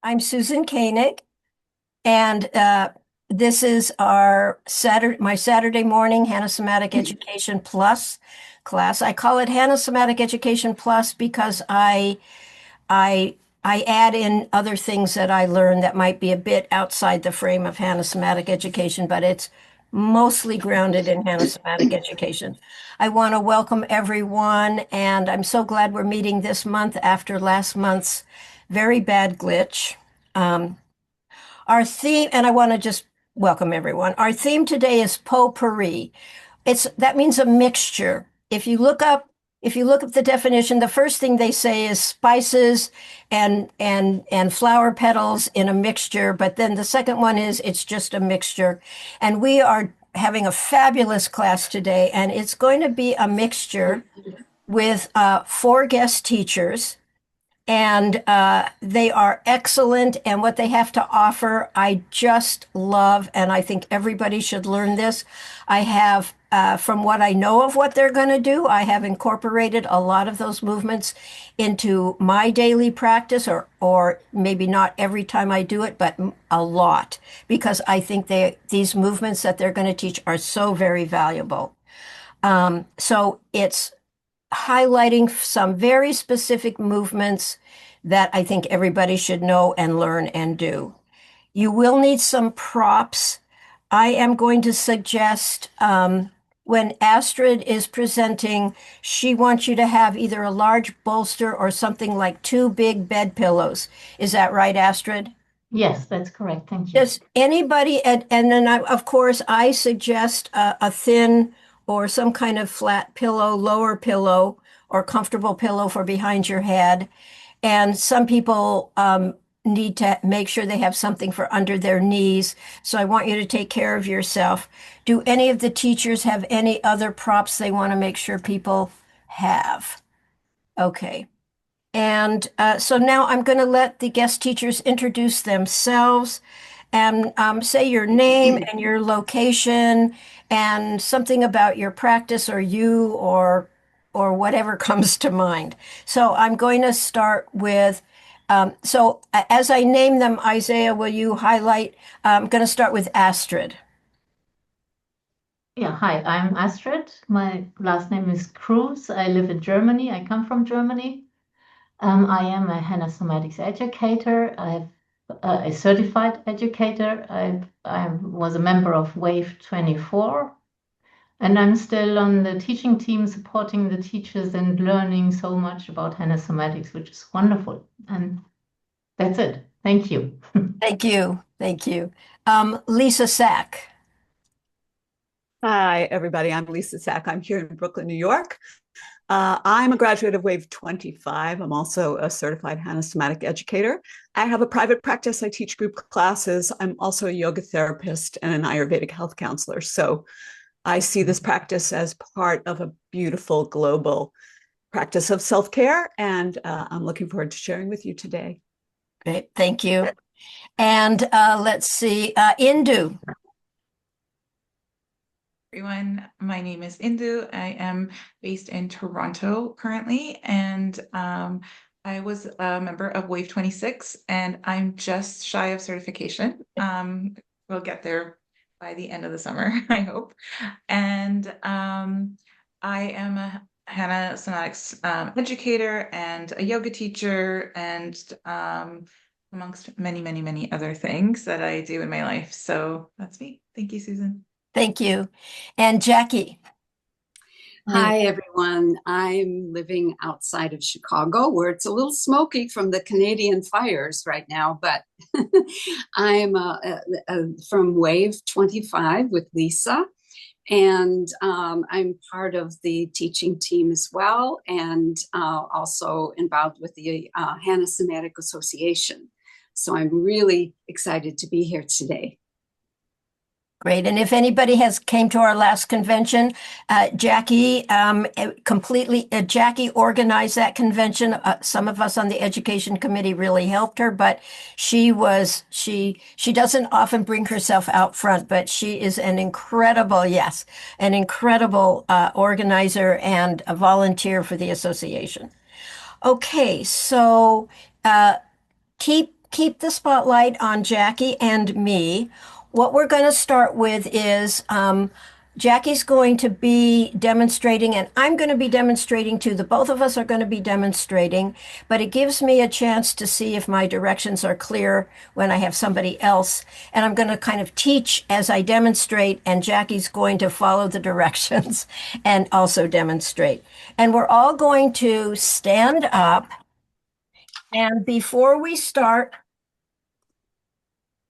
I'm Susan Koenig, and this is my Saturday morning Hanna Somatic Education Plus class. I call it Hanna Somatic Education Plus because I I add in other things that I learn that might be a bit outside the frame of Hanna Somatic Education, but it's mostly grounded in Hanna Somatic Education. I want to welcome everyone, and I'm so glad we're meeting this month after last month's very bad glitch. Um, our theme, and I want to just welcome everyone. Our theme today is potpourri. That means a mixture. If you look up the definition, the first thing they say is spices and flower petals in a mixture, but then the second one is it's just a mixture. And we are having a fabulous class today, and it's going to be a mixture with four guest teachers, and they are excellent. And what they have to offer, I just love, and I think everybody should learn this. I have, from what I know of what they're going to do, I have incorporated a lot of those movements into my daily practice, or maybe not every time I do it, but a lot, because I think these movements that they're going to teach are so very valuable. So it's highlighting some very specific movements that I think everybody should know and learn and do. You will need some props. I am going to suggest when Astrid is presenting, she wants you to have either a large bolster or something like two big bed pillows. Is that right, Astrid? Yes, that's correct. Thank you. Does anybody, and then of course, I suggest a thin or some kind of flat pillow, lower pillow, or comfortable pillow for behind your head. And some people need to make sure they have something for under their knees. So I want you to take care of yourself. Do any of the teachers have any other props they want to make sure people have? Okay. And so now I'm going to let the guest teachers introduce themselves and say your name and your location and something about your practice or you or whatever comes to mind. So I'm going to start with, as I name them, Isaiah, will you highlight? I'm going to start with Astrid. Yeah, hi, I'm Astrid. My last name is Cruise. I live in Germany. I come from Germany. I am a Hanna Somatics educator. I'm a certified educator. I was a member of Wave 24, and I'm still on the teaching team supporting the teachers and learning so much about Hanna Somatics, which is wonderful. And that's it. Thank you. Thank you. Thank you. Lisa Sack. Hi, everybody. I'm Lisa Sack. I'm here in Brooklyn, New York. I'm a graduate of Wave 25. I'm also a certified Hanna Somatic educator. I have a private practice. I teach group classes. I'm also a yoga therapist and an Ayurvedic health counselor. So I see this practice as part of a beautiful global practice of self-care. And I'm looking forward to sharing with you today. Great. Thank you. And let's see, Indu. Everyone, my name is Indu. I am based in Toronto currently, and I was a member of Wave 26, and I'm just shy of certification. We'll get there by the end of the summer, I hope. And I am a Hanna Somatics educator and a yoga teacher, and amongst many, many, many other things that I do in my life. So that's me. Thank you, Susan. Thank you. And Jacqui. Hi, everyone. I'm living outside of Chicago, where it's a little smoky from the Canadian fires right now, but I'm from Wave 25 with Lisa, and I'm part of the teaching team as well, and also involved with the Hanna Somatic Association. So I'm really excited to be here today. Great. And if anybody came to our last convention, Jacqui Jacqui organized that convention. Some of us on the education committee really helped her, but she doesn't often bring herself out front, but she is an incredible organizer and a volunteer for the association. Okay, so keep keep the spotlight on Jacqui and me. What we're going to start with is Jacqui's going to be demonstrating, and I'm going to be demonstrating too. The both of us are going to be demonstrating, but it gives me a chance to see if my directions are clear when I have somebody else. And I'm going to kind of teach as I demonstrate, and Jacqui's going to follow the directions and also demonstrate. And we're all going to stand up. And before we start,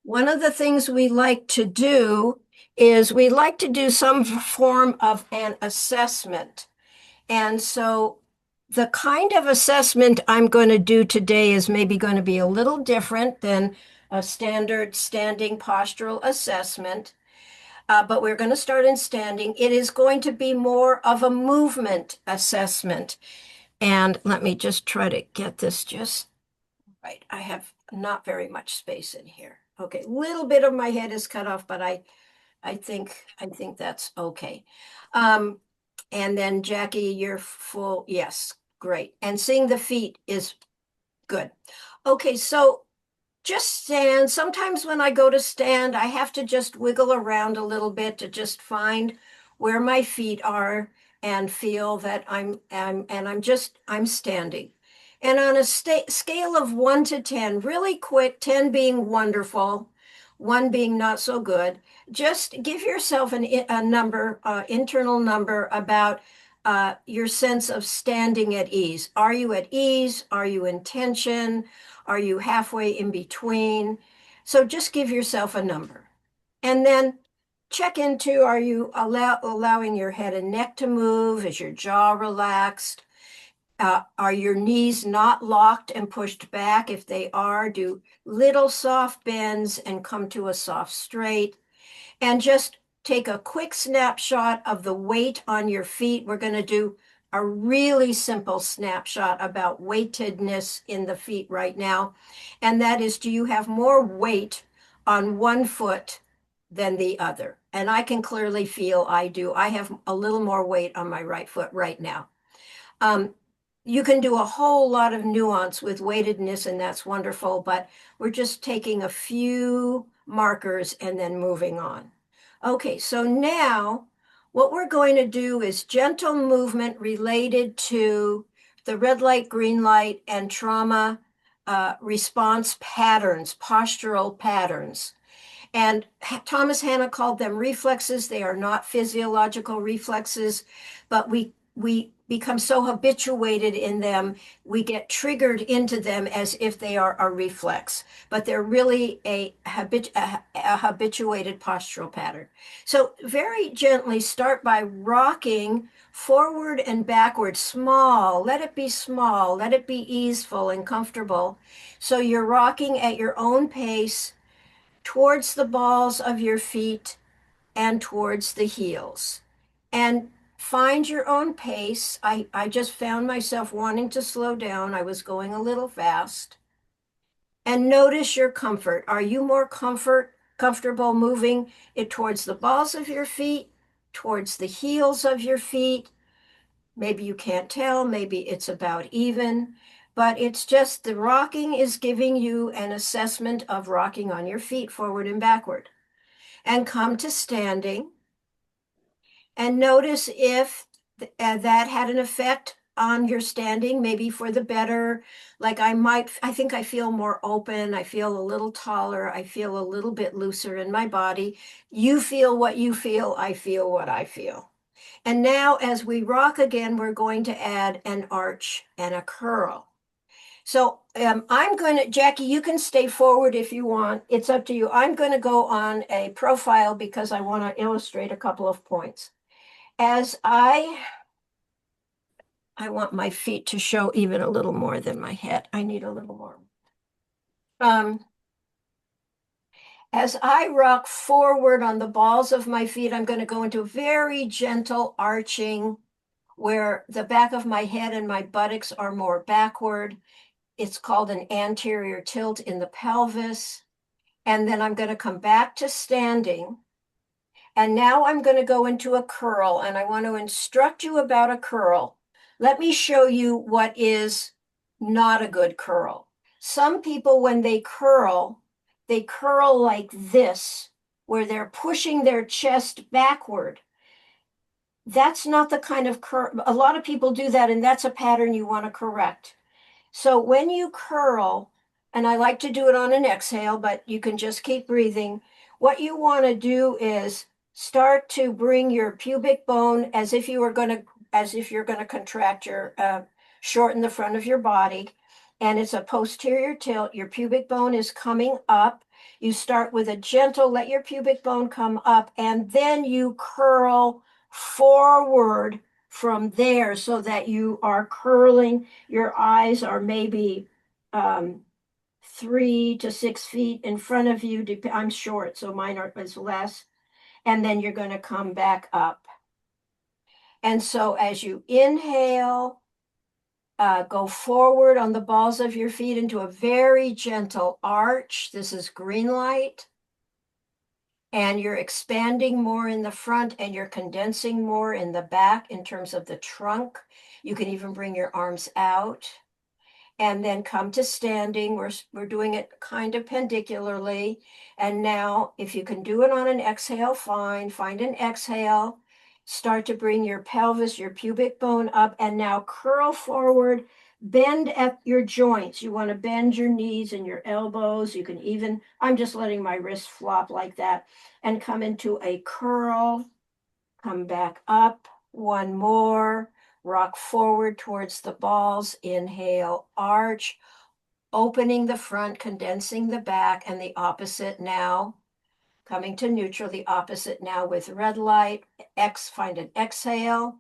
one of the things we like to do is we like to do some form of an assessment. And so the kind of assessment I'm going to do today is maybe going to be a little different than a standard standing postural assessment. But we're going to start in standing. It is going to be more of a movement assessment. And let me just try to get this just right. I have not very much space in here. Okay, a little bit of my head is cut off, but I think that's okay. And then Jacqui, you're full. Yes, great. And seeing the feet is good. Okay, so just stand. Sometimes when I go to stand, I have to just wiggle around a little bit to just find where my feet are and feel that I'm standing. And on a scale of 1 to 10, really quick, 10 being wonderful, 1 being not so good, just give yourself a number, internal number about your sense of standing at ease. Are you at ease? Are you in tension? Are you halfway in between? So just give yourself a number. And then check into, are you allowing your head and neck to move? Is your jaw relaxed? Are your knees not locked and pushed back? If they are, do little soft bends and come to a soft straight. And just take a quick snapshot of the weight on your feet. We're going to do a really simple snapshot about weightedness in the feet right now. And that is, do you have more weight on one foot than the other? And I can clearly feel I do. I have a little more weight on my right foot right now. You can do a whole lot of nuance with weightedness, and that's wonderful, but we're just taking a few markers and then moving on. Okay, so now what we're going to do is gentle movement related to the red light, green light, and trauma response patterns, postural patterns. And Thomas Hanna called them reflexes. They are not physiological reflexes, but we become so habituated in them, we get triggered into them as if they are a reflex, but they're really a habituated postural pattern. So very gently start by rocking forward and backward, small, let it be small, let it be easeful and comfortable. So you're rocking at your own pace towards the balls of your feet and towards the heels. And find your own pace. I just found myself wanting to slow down. I was going a little fast. And notice your comfort. Are you more comfortable moving it towards the balls of your feet, towards the heels of your feet? Maybe you can't tell, maybe it's about even, but it's just the rocking is giving you an assessment of rocking on your feet forward and backward. And come to standing. And notice if that had an effect on your standing, maybe for the better. Like I think I feel more open. I feel a little taller. I feel a little bit looser in my body. You feel what you feel. I feel what I feel. And now as we rock again, we're going to add an arch and a curl. So I'm going to, Jacqui, you can stay forward if you want. It's up to you. I'm going to go on a profile because I want to illustrate a couple of points. As I want my feet to show even a little more than my head. I need a little more. As I rock forward on the balls of my feet, I'm going to go into a very gentle arching where the back of my head and my buttocks are more backward. It's called an anterior tilt in the pelvis. And then I'm going to come back to standing. And now I'm going to go into a curl, and I want to instruct you about a curl. Let me show you what is not a good curl. Some people, when they curl like this, where they're pushing their chest backward. That's not the kind of curl. A lot of people do that, and that's a pattern you want to correct. So when you curl, and I like to do it on an exhale, but you can just keep breathing. What you want to do is start to bring your pubic bone as if you're going to contract shorten the front of your body. And it's a posterior tilt. Your pubic bone is coming up. You start with a gentle, let your pubic bone come up, and then you curl forward from there so that you are curling. Your eyes are maybe 3 to 6 feet in front of you. I'm short, so mine is less. And then you're going to come back up. And so as you inhale, go forward on the balls of your feet into a very gentle arch. This is green light. And you're expanding more in the front and you're condensing more in the back in terms of the trunk. You can even bring your arms out and then come to standing. We're doing it kind of pendicularly. And now if you can do it on an exhale, fine. Find an exhale. Start to bring your pelvis, your pubic bone up, and now curl forward. Bend at your joints. You want to bend your knees and your elbows. You can even, I'm just letting my wrist flop like that, and come into a curl. Come back up. One more. Rock forward towards the balls. Inhale, arch, opening the front, condensing the back, and the opposite now. Coming to neutral, the opposite now with red light. Find an exhale.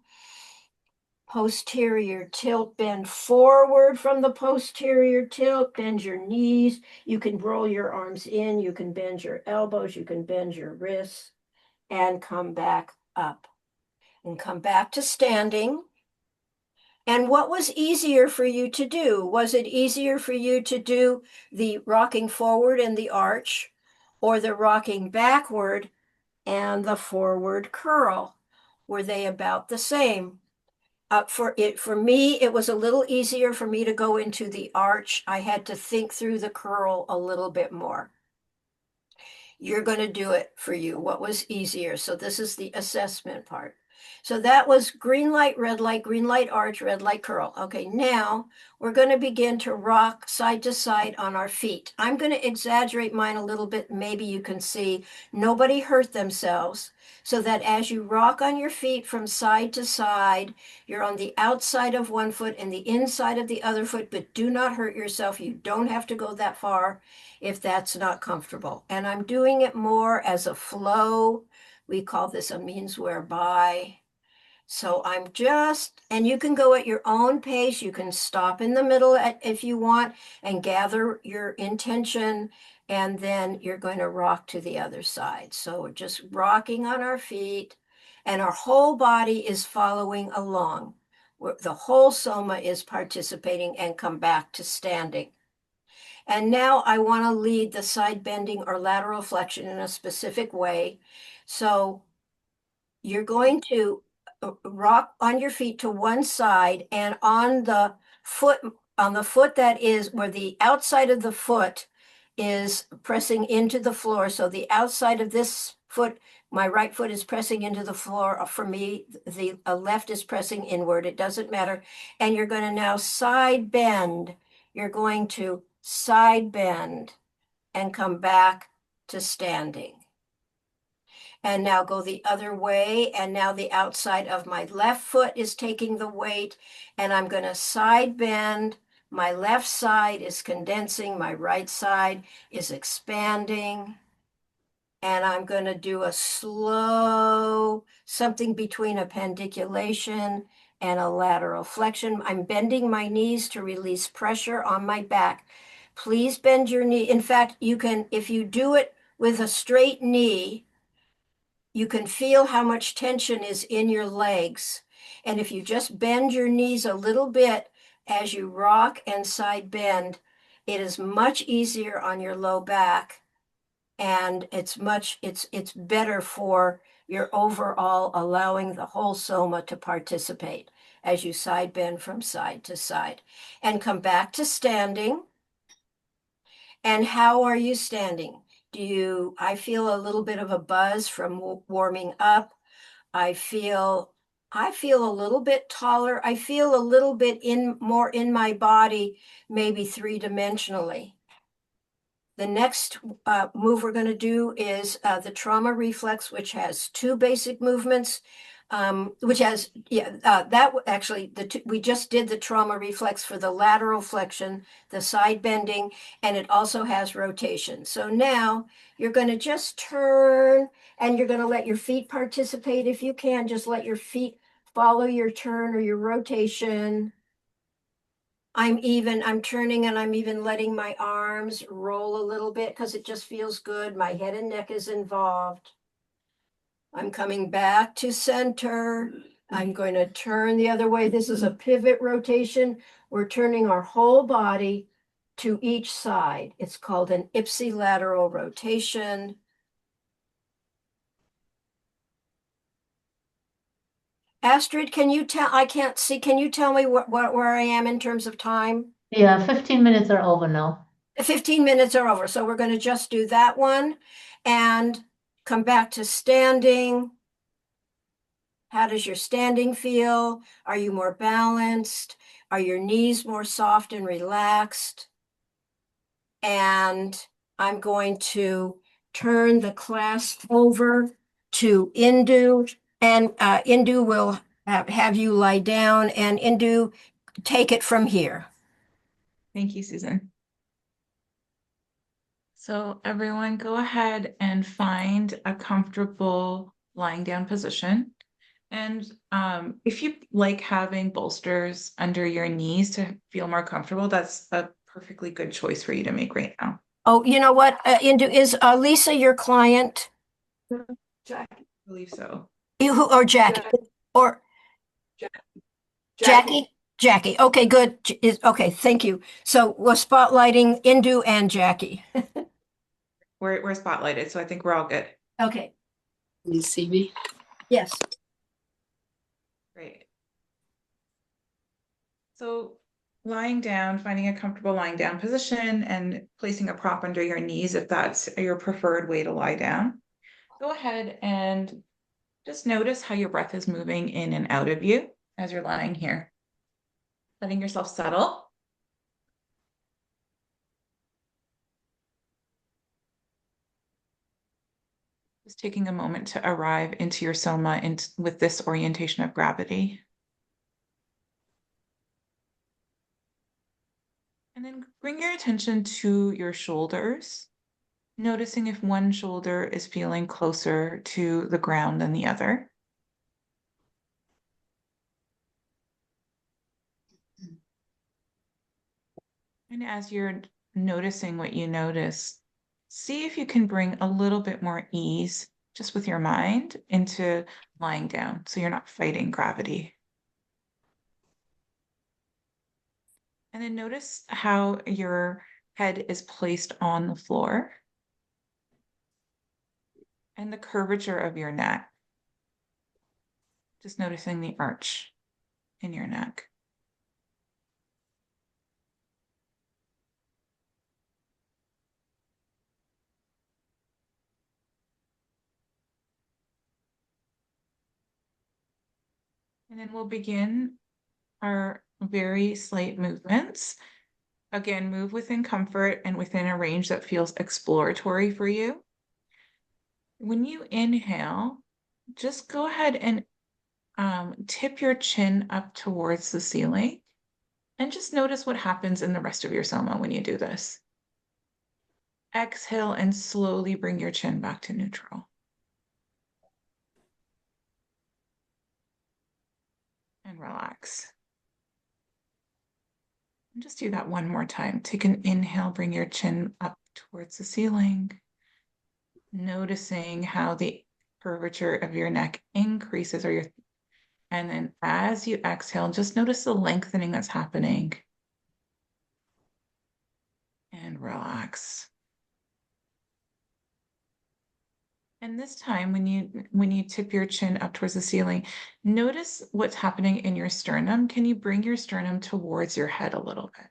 Posterior tilt, bend forward from the posterior tilt, bend your knees. You can roll your arms in, you can bend your elbows, you can bend your wrists, and come back up. And come back to standing. And what was easier for you to do? Was it easier for you to do the rocking forward and the arch, or the rocking backward and the forward curl? Were they about the same? For me, it was a little easier for me to go into the arch. I had to think through the curl a little bit more. You're going to do it for you. What was easier? So this is the assessment part. So that was green light, green light arch, red light curl. Okay, now we're going to begin to rock side to side on our feet. I'm going to exaggerate mine a little bit. Maybe you can see nobody hurt themselves. So that as you rock on your feet from side to side, you're on the outside of one foot and the inside of the other foot, but do not hurt yourself. You don't have to go that far if that's not comfortable. And I'm doing it more as a flow. We call this a means whereby. So I'm just, and you can go at your own pace. You can stop in the middle if you want and gather your intention, and then you're going to rock to the other side. So we're just rocking on our feet, and our whole body is following along. The whole soma is participating, and come back to standing. And now I want to lead the side bending or lateral flexion in a specific way. So you're going to rock on your feet to one side, and on the foot that is where the outside of the foot is pressing into the floor. So the outside of this foot, my right foot is pressing into the floor. For me, the left is pressing inward. It doesn't matter. And you're going to now side bend. You're going to side bend and come back to standing. And now go the other way. And now the outside of my left foot is taking the weight, and I'm going to side bend. My left side is condensing. My right side is expanding. And I'm going to do a slow, something between a pendiculation and a lateral flexion. I'm bending my knees to release pressure on my back. Please bend your knee. In fact, you can, if you do it with a straight knee, you can feel how much tension is in your legs. And if you just bend your knees a little bit as you rock and side bend, it is much easier on your low back. And it's better for your overall allowing the whole soma to participate as you side bend from side to side. And come back to standing. And how are you standing? I feel a little bit of a buzz from warming up. I feel a little bit taller. I feel a little bit more in my body, maybe three-dimensionally. The next move we're going to do is the trauma reflex, which has two basic movements, we just did the trauma reflex for the lateral flexion, the side bending, and it also has rotation. So now you're going to just turn and you're going to let your feet participate. If you can, just let your feet follow your turn or your rotation. I'm turning and I'm even letting my arms roll a little bit because it just feels good. My head and neck is involved. I'm coming back to center. I'm going to turn the other way. This is a pivot rotation. We're turning our whole body to each side. It's called an ipsilateral rotation. Astrid, I can't see, can you tell me where I am in terms of time? Yeah, 15 minutes are over now. 15 minutes are over. So we're going to just do that one and come back to standing. How does your standing feel? Are you more balanced? Are your knees more soft and relaxed? And I'm going to turn the class over to Indu, and Indu will have you lie down, and Indu, take it from here. Thank you, Susan. So everyone go ahead and find a comfortable lying down position. And if you like having bolsters under your knees to feel more comfortable, that's a perfectly good choice for you to make right now. Oh, you know what, Indu, is Lisa your client? Jacqui, I believe so. Or Jacqui? Or Jacqui? Jacqui. Okay, good. Okay, thank you. So we're spotlighting Indu and Jacqui. We're spotlighted, so I think we're all good. Okay. Can you see me? Yes. Great. So lying down, finding a comfortable lying down position and placing a prop under your knees if that's your preferred way to lie down. Go ahead and just notice how your breath is moving in and out of you as you're lying here. Letting yourself settle. Just taking a moment to arrive into your soma with this orientation of gravity. And then bring your attention to your shoulders, noticing if one shoulder is feeling closer to the ground than the other. And as you're noticing what you notice, see if you can bring a little bit more ease just with your mind into lying down so you're not fighting gravity. And then notice how your head is placed on the floor and the curvature of your neck. Just noticing the arch in your neck. And then we'll begin our very slight movements. Again, move within comfort and within a range that feels exploratory for you. When you inhale, just go ahead and tip your chin up towards the ceiling and just notice what happens in the rest of your soma when you do this. Exhale and slowly bring your chin back to neutral. And relax. And just do that one more time. Take an inhale, bring your chin up towards the ceiling, noticing how the curvature of your neck increases, and then as you exhale, just notice the lengthening that's happening. And relax. And this time, when you tip your chin up towards the ceiling, notice what's happening in your sternum. Can you bring your sternum towards your head a little bit?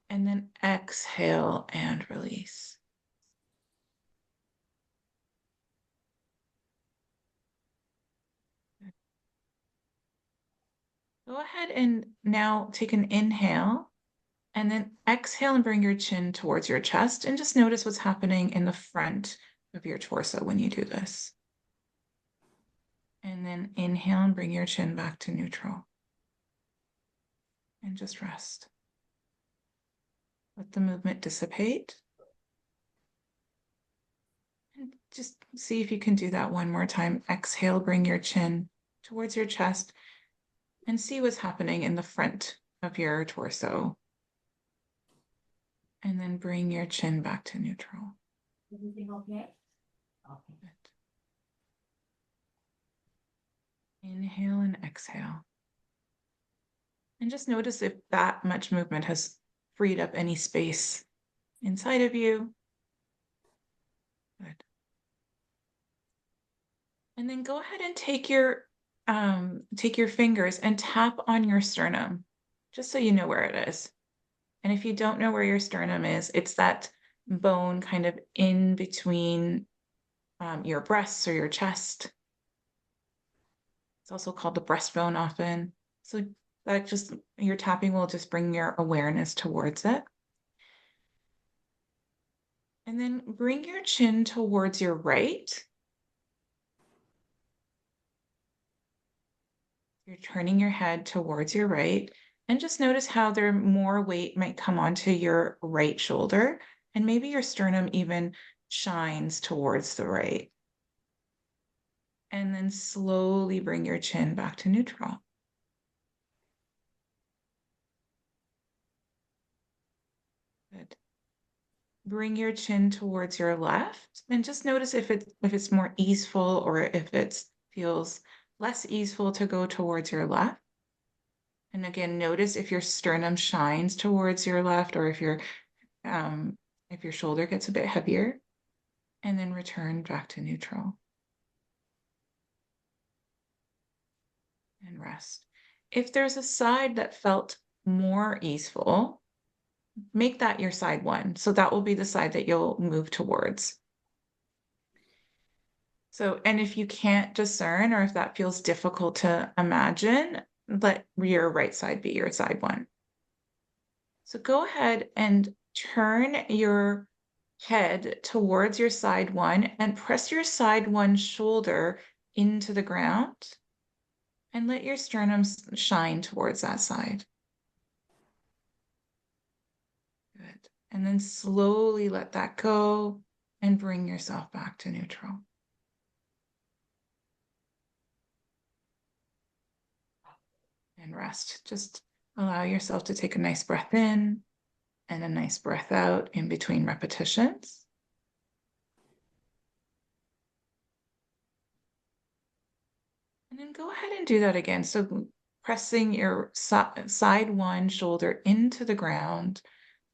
And then exhale and release. Go ahead and now take an inhale and then exhale and bring your chin towards your chest and just notice what's happening in the front of your torso when you do this. And then inhale and bring your chin back to neutral. And just rest. Let the movement dissipate. And just see if you can do that one more time. Exhale, bring your chin towards your chest and see what's happening in the front of your torso. And then bring your chin back to neutral. Everything okay? Good. Inhale and exhale. And just notice if that much movement has freed up any space inside of you. Good. And then go ahead and take your fingers and tap on your sternum, just so you know where it is. And if you don't know where your sternum is, it's that bone kind of in between your breasts or your chest. It's also called the breastbone often. So that just, your tapping will just bring your awareness towards it. And then bring your chin towards your right. You're turning your head towards your right. And just notice how there more weight might come onto your right shoulder. And maybe your sternum even shines towards the right. And then slowly bring your chin back to neutral. Good. Bring your chin towards your left and just notice if it's more easeful or if it feels less easeful to go towards your left. And again, notice if your sternum shines towards your left or if your shoulder gets a bit heavier, and then return back to neutral. And rest. If there's a side that felt more easeful, make that your side one. So that will be the side that you'll move towards. So, and if you can't discern or if that feels difficult to imagine, let your right side be your side one. So go ahead and turn your head towards your side one and press your side one shoulder into the ground and let your sternum shine towards that side. Good. And then slowly let that go and bring yourself back to neutral. And rest. Just allow yourself to take a nice breath in and a nice breath out in between repetitions. And then go ahead and do that again. So pressing your side one shoulder into the ground,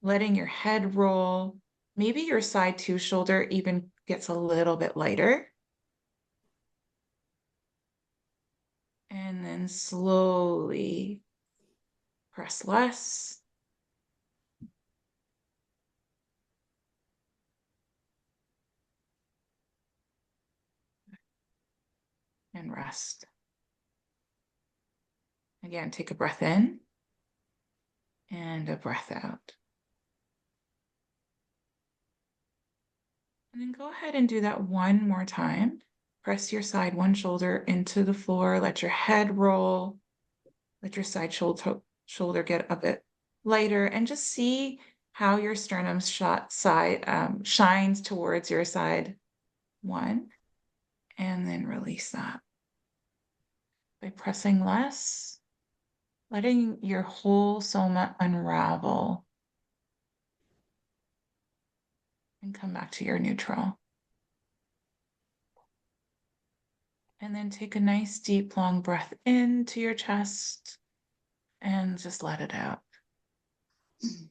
letting your head roll. Maybe your side two shoulder even gets a little bit lighter. And then slowly press less. And rest. Again, take a breath in and a breath out. And then go ahead and do that one more time. Press your side one shoulder into the floor, let your head roll, let your side shoulder get a bit lighter, and just see how your sternum shines towards your side one, and then release that. By pressing less, letting your whole soma unravel and come back to your neutral. And then take a nice deep long breath into your chest and just let it out. And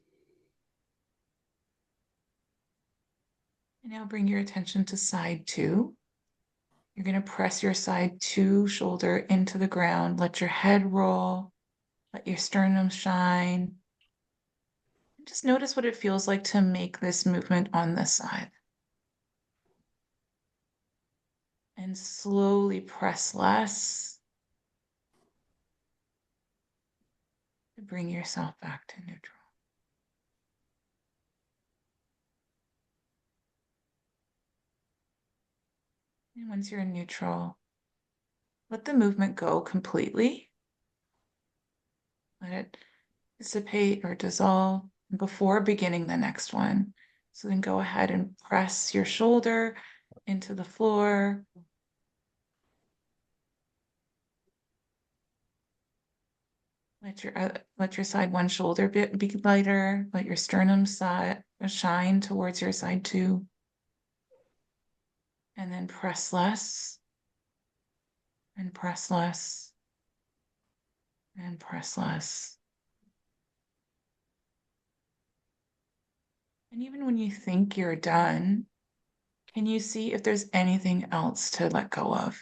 now bring your attention to side two. You're going to press your side two shoulder into the ground. Let your head roll. Let your sternum shine. Just notice what it feels like to make this movement on this side. And slowly press less to bring yourself back to neutral. And once you're in neutral, let the movement go completely. Let it dissipate or dissolve before beginning the next one. So then go ahead and press your shoulder into the floor. Let your side one shoulder be lighter. Let your sternum side shine towards your side two. And then press less. And press less. And press less. And even when you think you're done, can you see if there's anything else to let go of?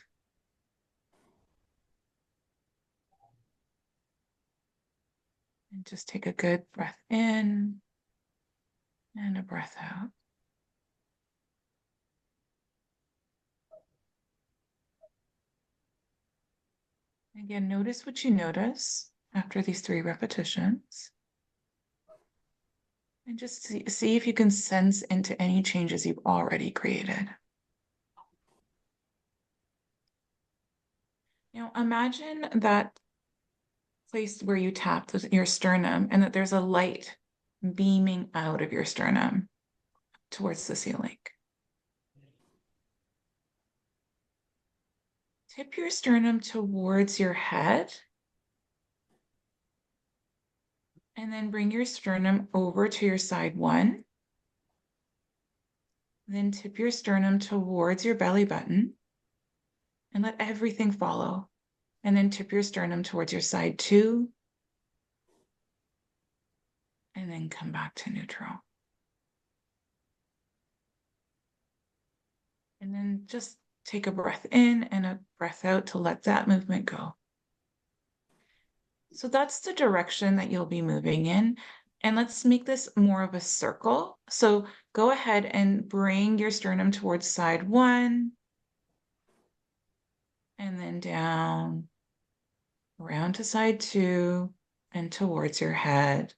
And just take a good breath in and a breath out. Again, notice what you notice after these 3 repetitions. And just see if you can sense into any changes you've already created. Now, imagine that place where you tapped your sternum and that there's a light beaming out of your sternum towards the ceiling. Tip your sternum towards your head and then bring your sternum over to your side one. Then tip your sternum towards your belly button and let everything follow. And then tip your sternum towards your side two. And then come back to neutral. And then just take a breath in and a breath out to let that movement go. So that's the direction that you'll be moving in. And let's make this more of a circle. So go ahead and bring your sternum towards side one. And then down, around to side two, and towards your head.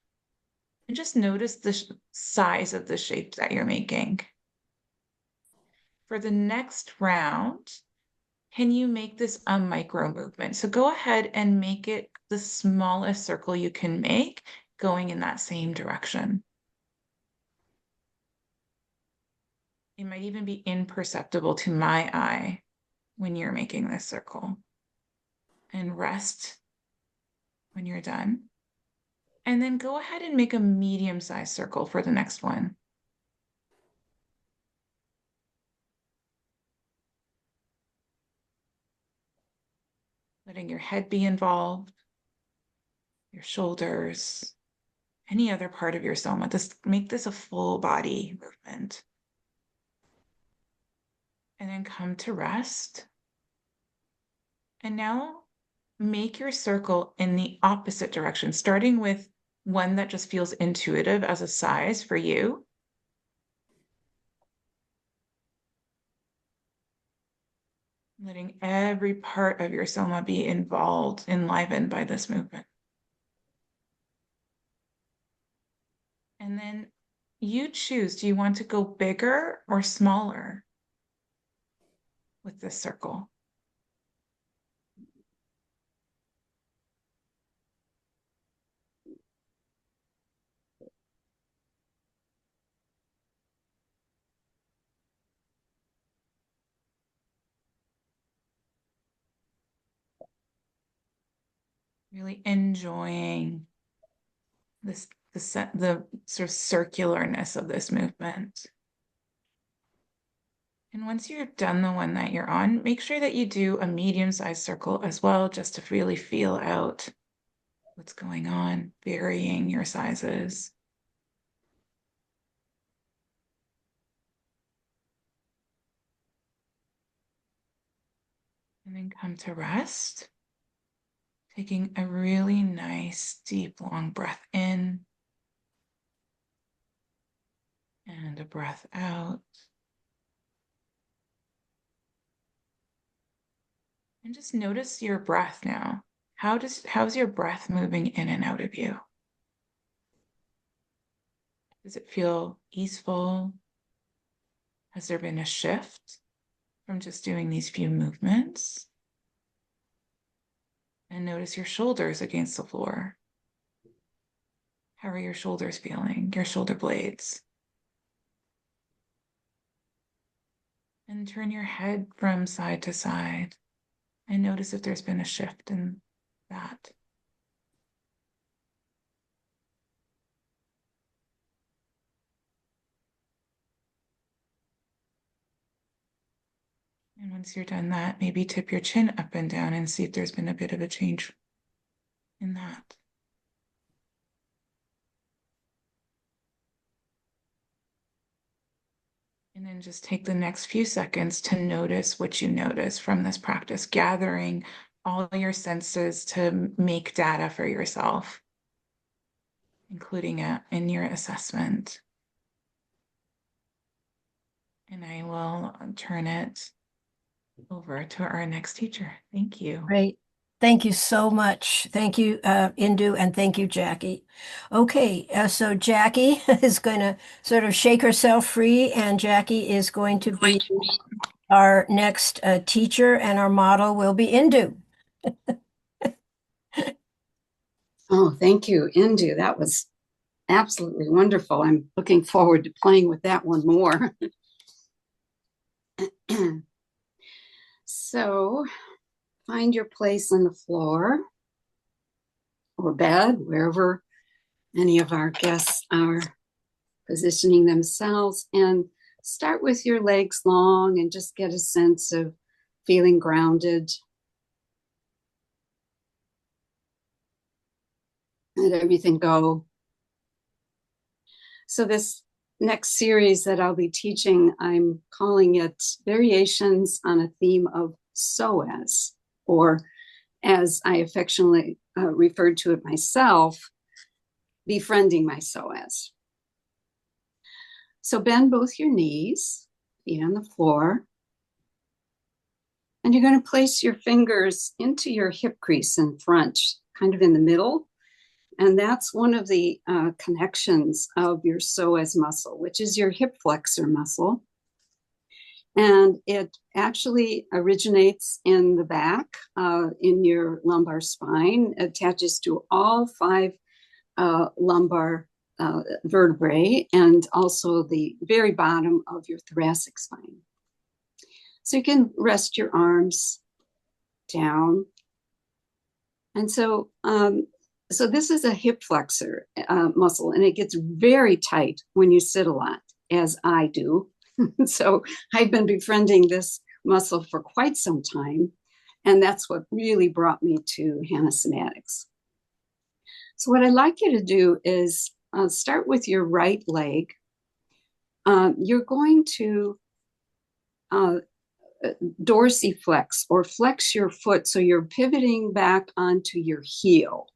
And just notice the size of the shape that you're making. For the next round, can you make this a micro movement? So go ahead and make it the smallest circle you can make, going in that same direction. It might even be imperceptible to my eye when you're making this circle. And rest when you're done. And then go ahead and make a medium-sized circle for the next one. Letting your head be involved, your shoulders, any other part of your soma. Make this a full body movement. And then come to rest. And now make your circle in the opposite direction, starting with one that just feels intuitive as a size for you. Letting every part of your soma be involved, enlivened by this movement. And then you choose, do you want to go bigger or smaller with this circle? Really enjoying the sort of circularness of this movement. And once you're done the one that you're on, make sure that you do a medium-sized circle as well, just to really feel out what's going on, varying your sizes. And then come to rest, taking a really nice, deep, long breath in. breath out. And just notice your breath now. How's your breath moving in and out of you? Does it feel easeful? Has there been a shift from just doing these few movements? And notice your shoulders against the floor. How are your shoulders feeling? Your shoulder blades. And turn your head from side to side and notice if there's been a shift in that. And once you're done that, maybe tip your chin up and down and see if there's been a bit of a change in that. And then just take the next few seconds to notice what you notice from this practice, gathering all your senses to make data for yourself, including it in your assessment. And I will turn it over to our next teacher. Thank you. Great. Thank you so much. Thank you, Indu, and thank you, Jacqui. Okay, so Jacqui is going to sort of shake herself free, and Jacqui is going to be our next teacher, and our model will be Indu. Oh, thank you, Indu. That was absolutely wonderful. I'm looking forward to playing with that one more. So find your place on the floor or bed, wherever any of our guests are positioning themselves, and start with your legs long and just get a sense of feeling grounded. Let everything go. So this next series that I'll be teaching, I'm calling it Variations on a Theme of Psoas, or as I affectionately referred to it myself, befriending my psoas. So bend both your knees, feet on the floor, and you're going to place your fingers into your hip crease in front, kind of in the middle. And that's one of the connections of your psoas muscle, which is your hip flexor muscle. And it actually originates in the back, in your lumbar spine, attaches to all 5 lumbar vertebrae, and also the very bottom of your thoracic spine. So you can rest your arms down. And so this is a hip flexor muscle, and it gets very tight when you sit a lot, as I do. So I've been befriending this muscle for quite some time, and that's what really brought me to Hanna Somatics. So what I'd like you to do is start with your right leg. You're going to dorsiflex, or flex your foot so you're pivoting back onto your heel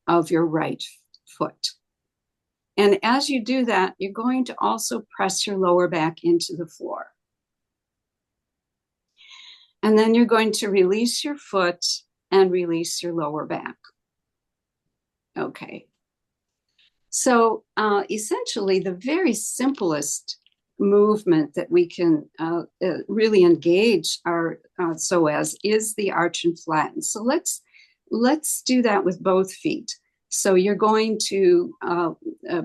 of your right foot. And as you do that, you're going to also press your lower back into the floor. And then you're going to release your foot and release your lower back. Okay. So essentially, the very simplest movement that we can really engage our psoas is the arch and flatten. So let's do that with both feet. So you're going to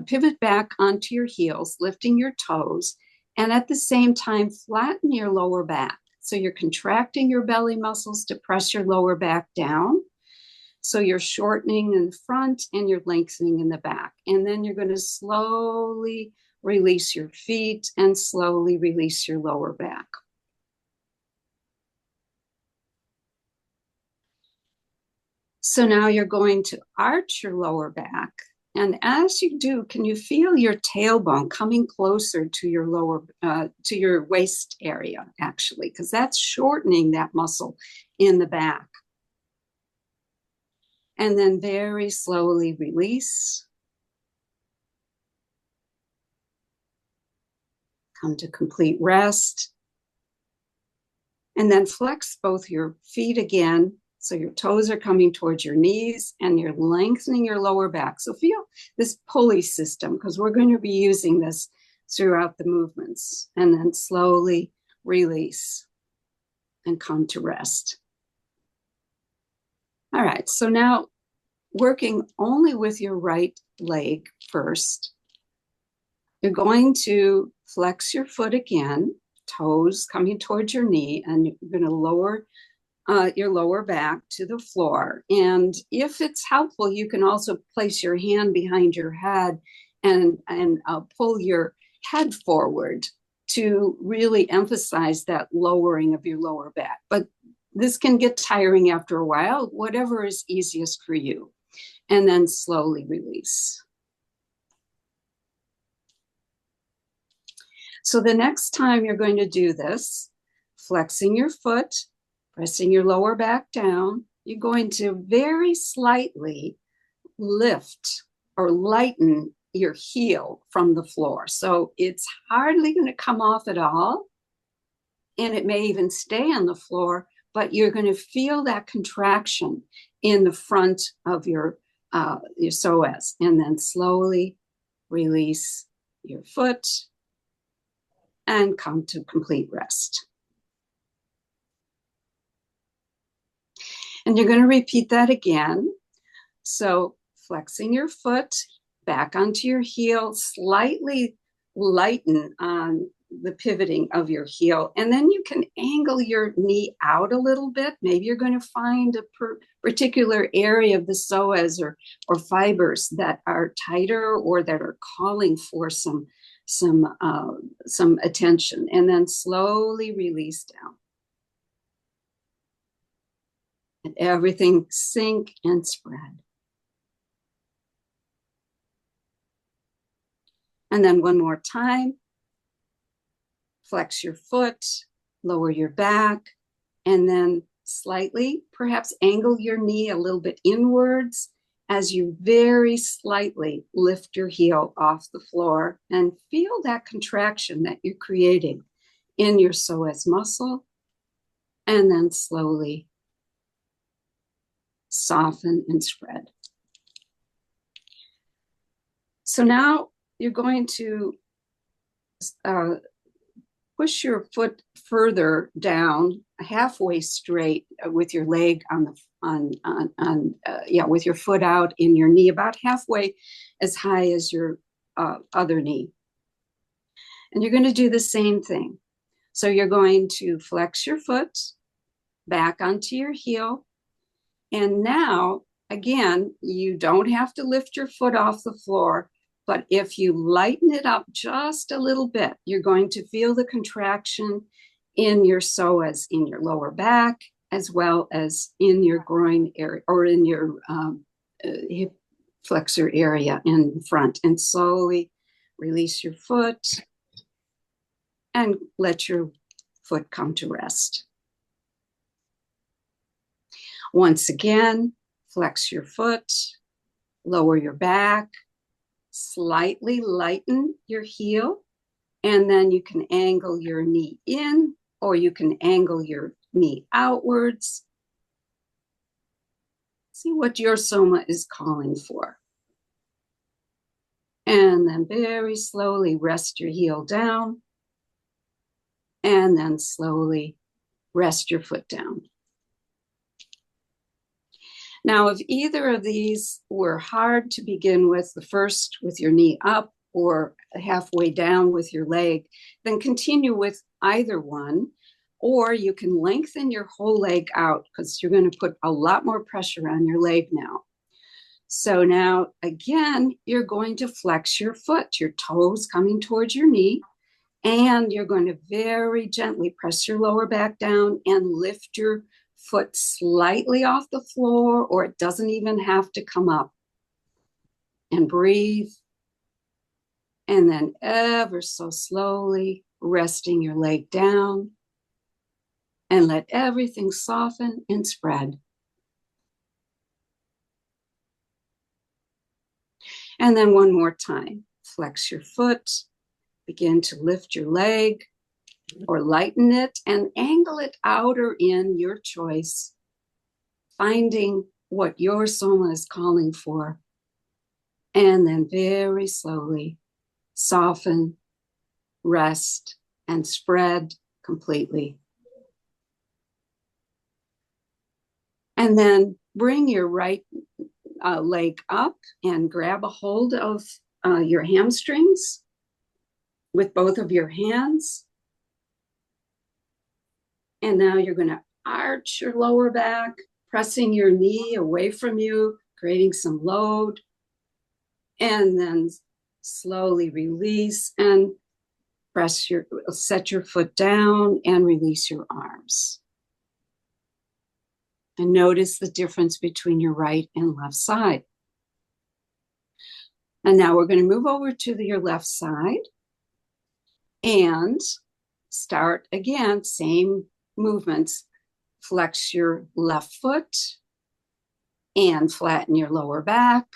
pivot back onto your heels, lifting your toes, and at the same time flatten your lower back. So you're contracting your belly muscles to press your lower back down. So you're shortening in the front and you're lengthening in the back. And then you're going to slowly release your feet and slowly release your lower back. So now you're going to arch your lower back. And as you do, can you feel your tailbone coming closer to your lower, to your waist area, actually, because that's shortening that muscle in the back. And then very slowly release. Come to complete rest. And then flex both your feet again. So your toes are coming towards your knees and you're lengthening your lower back. So feel this pulley system because we're going to be using this throughout the movements. And then slowly release and come to rest. All right, so now working only with your right leg first. You're going to flex your foot again, toes coming towards your knee, and you're going to lower your lower back to the floor. And if it's helpful, you can also place your hand behind your head and pull your head forward to really emphasize that lowering of your lower back. But this can get tiring after a while, whatever is easiest for you. And then slowly release. So the next time you're going to do this, flexing your foot, pressing your lower back down, you're going to very slightly lift or lighten your heel from the floor. So it's hardly going to come off at all. And it may even stay on the floor, but you're going to feel that contraction in the front of your psoas. And then slowly release your foot and come to complete rest. And you're going to repeat that again. So flexing your foot back onto your heel, slightly lighten on the pivoting of your heel. And then you can angle your knee out a little bit. Maybe you're going to find a particular area of the psoas or fibers that are tighter or that are calling for some attention. And then slowly release down. And everything sink and spread. And then one more time, flex your foot, lower your back, and then slightly, perhaps angle your knee a little bit inwards as you very slightly lift your heel off the floor and feel that contraction that you're creating in your psoas muscle, and then slowly soften and spread. So now you're going to push your foot further down, halfway straight with your leg with your foot out in your knee, about halfway as high as your other knee. And you're going to do the same thing. So you're going to flex your foot back onto your heel. And now, again, you don't have to lift your foot off the floor, but if you lighten it up just a little bit, you're going to feel the contraction in your psoas, in your lower back, as well as in your groin area or in your hip flexor area in front. And slowly release your foot and let your foot come to rest. Once again, flex your foot, lower your back, slightly lighten your heel, and then you can angle your knee in or you can angle your knee outwards. See what your soma is calling for. And then very slowly rest your heel down, and then slowly rest your foot down. Now, if either of these were hard to begin with, the first with your knee up or halfway down with your leg, then continue with either one, or you can lengthen your whole leg out because you're going to put a lot more pressure on your leg now. So now, again, you're going to flex your foot, your toes coming towards your knee, and you're going to very gently press your lower back down and lift your foot slightly off the floor, or it doesn't even have to come up. And breathe. And then ever so slowly resting your leg down and let everything soften and spread. And then one more time, flex your foot, begin to lift your leg or lighten it and angle it out or in, your choice, finding what your soma is calling for. And then very slowly soften, rest, and spread completely. And then bring your right leg up and grab a hold of your hamstrings with both of your hands. And now you're going to arch your lower back, pressing your knee away from you, creating some load. And then slowly release and set your foot down and release your arms. And notice the difference between your right and left side. And now we're going to move over to your left side and start again, same movements. Flex your left foot and flatten your lower back.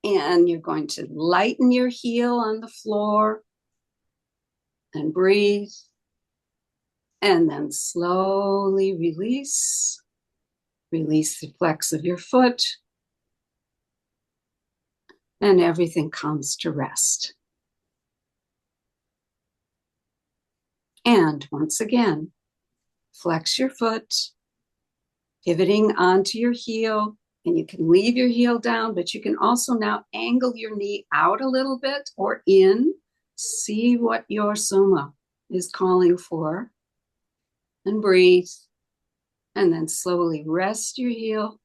And you're going to lighten your heel on the floor and breathe. And then slowly release. Release the flex of your foot. And everything comes to rest. And once again, flex your foot, pivoting onto your heel. And you can leave your heel down, but you can also now angle your knee out a little bit or in. See what your soma is calling for. And breathe. And then slowly rest your heel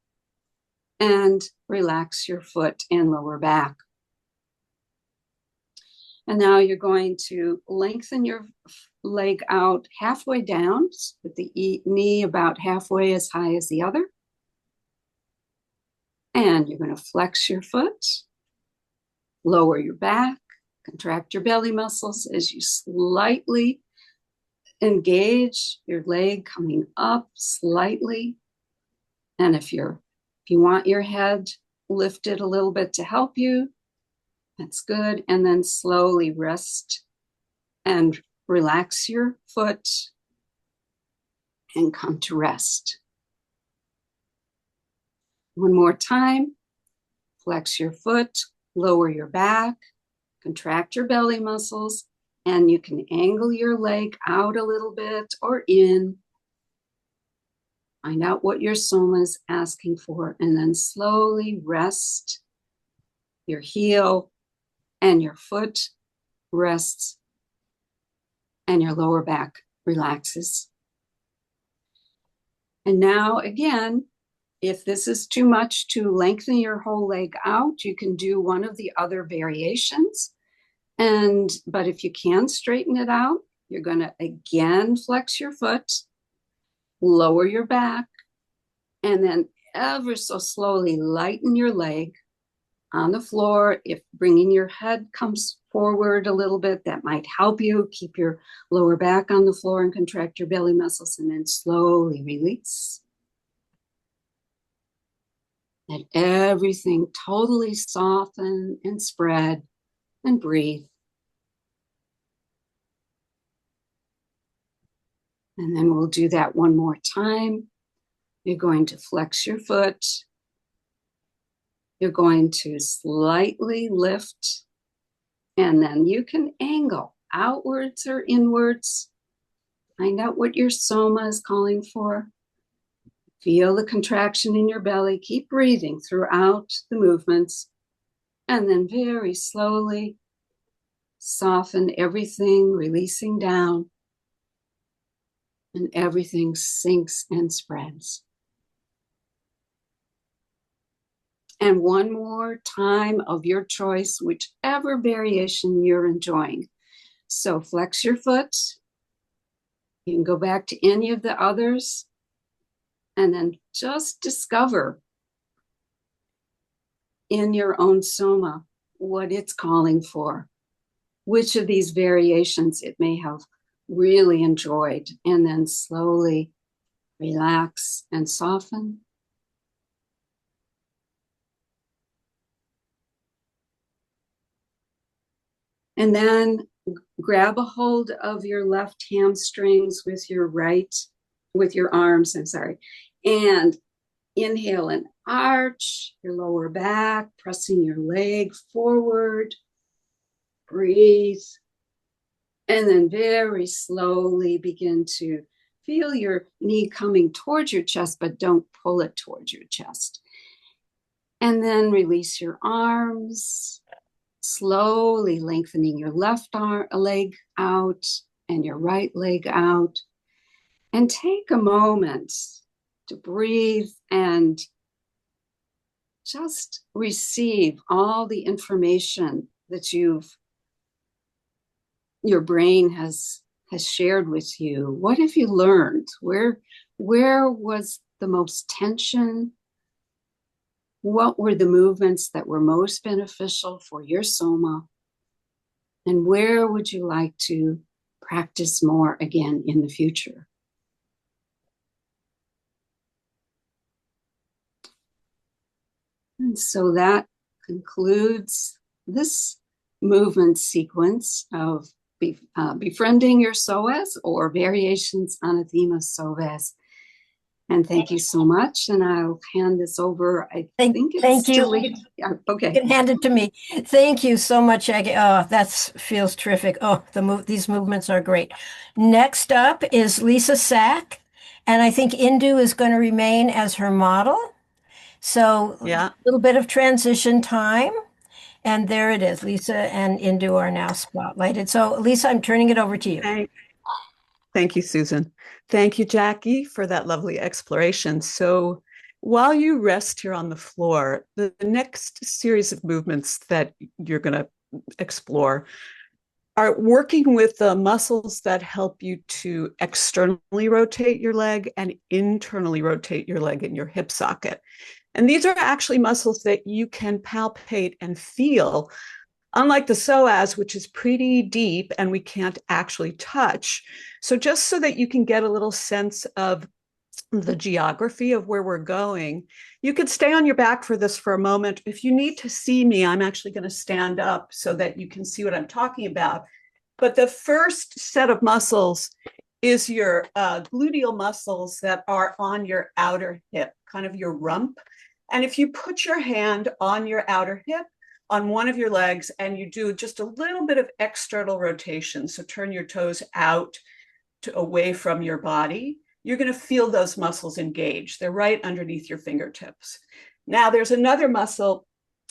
and relax your foot and lower back. And now you're going to lengthen your leg out halfway down with the knee about halfway as high as the other. And you're going to flex your foot, lower your back, contract your belly muscles as you slightly engage your leg coming up slightly. And if you want your head lifted a little bit to help you, that's good. And then slowly rest and relax your foot and come to rest. One more time. Flex your foot, lower your back, contract your belly muscles, and you can angle your leg out a little bit or in. Find out what your soma is asking for, and then slowly rest your heel and your foot rests and your lower back relaxes. And now again, if this is too much to lengthen your whole leg out, you can do one of the other variations. But if you can straighten it out, you're going to again flex your foot, lower your back, and then ever so slowly lighten your leg on the floor. If bringing your head comes forward a little bit, that might help you. Keep your lower back on the floor and contract your belly muscles, and then slowly release. Let everything totally soften and spread, and breathe. And then we'll do that one more time. You're going to flex your foot. You're going to slightly lift, and then you can angle outwards or inwards. Find out what your soma is calling for. Feel the contraction in your belly. Keep breathing throughout the movements. And then very slowly soften everything, releasing down. And everything sinks and spreads. And one more time of your choice, whichever variation you're enjoying. So flex your foot. You can go back to any of the others. And then just discover in your own soma what it's calling for, which of these variations it may have really enjoyed, and then slowly relax and soften. And then grab a hold of your left hamstrings with your arms, I'm sorry, and inhale and arch your lower back, pressing your leg forward. Breathe. And then very slowly begin to feel your knee coming towards your chest, but don't pull it towards your chest. And then release your arms, slowly lengthening your left leg out and your right leg out. And take a moment to breathe and just receive all the information that your brain has shared with you. What have you learned? Where was the most tension? What were the movements that were most beneficial for your soma? And where would you like to practice more again in the future? And so that concludes this movement sequence of befriending your psoas, or variations on a theme of psoas. And thank you so much. And I'll hand this over. I think it's thank you. still, yeah, okay. You can hand it to me. Thank you so much, Jacqui. Oh, that feels terrific. Oh, these movements are great. Next up is Lisa Sack, and I think Indu is going to remain as her model. So Yeah. a little bit of transition time. And there it is. Lisa and Indu are now spotlighted. So Lisa, I'm turning it over to you. Thank you, Susan. Thank you, Jacqui, for that lovely exploration. So while you rest here on the floor, the next series of movements that you're going to explore are working with the muscles that help you to externally rotate your leg and internally rotate your leg in your hip socket. And these are actually muscles that you can palpate and feel, unlike the psoas, which is pretty deep and we can't actually touch. So just so that you can get a little sense of the geography of where we're going, you could stay on your back for this for a moment. If you need to see me, I'm actually going to stand up so that you can see what I'm talking about. But the first set of muscles is your gluteal muscles that are on your outer hip, kind of your rump. And if you put your hand on your outer hip, on one of your legs, and you do just a little bit of external rotation, so turn your toes out away from your body, you're going to feel those muscles engage. They're right underneath your fingertips. Now, there's another muscle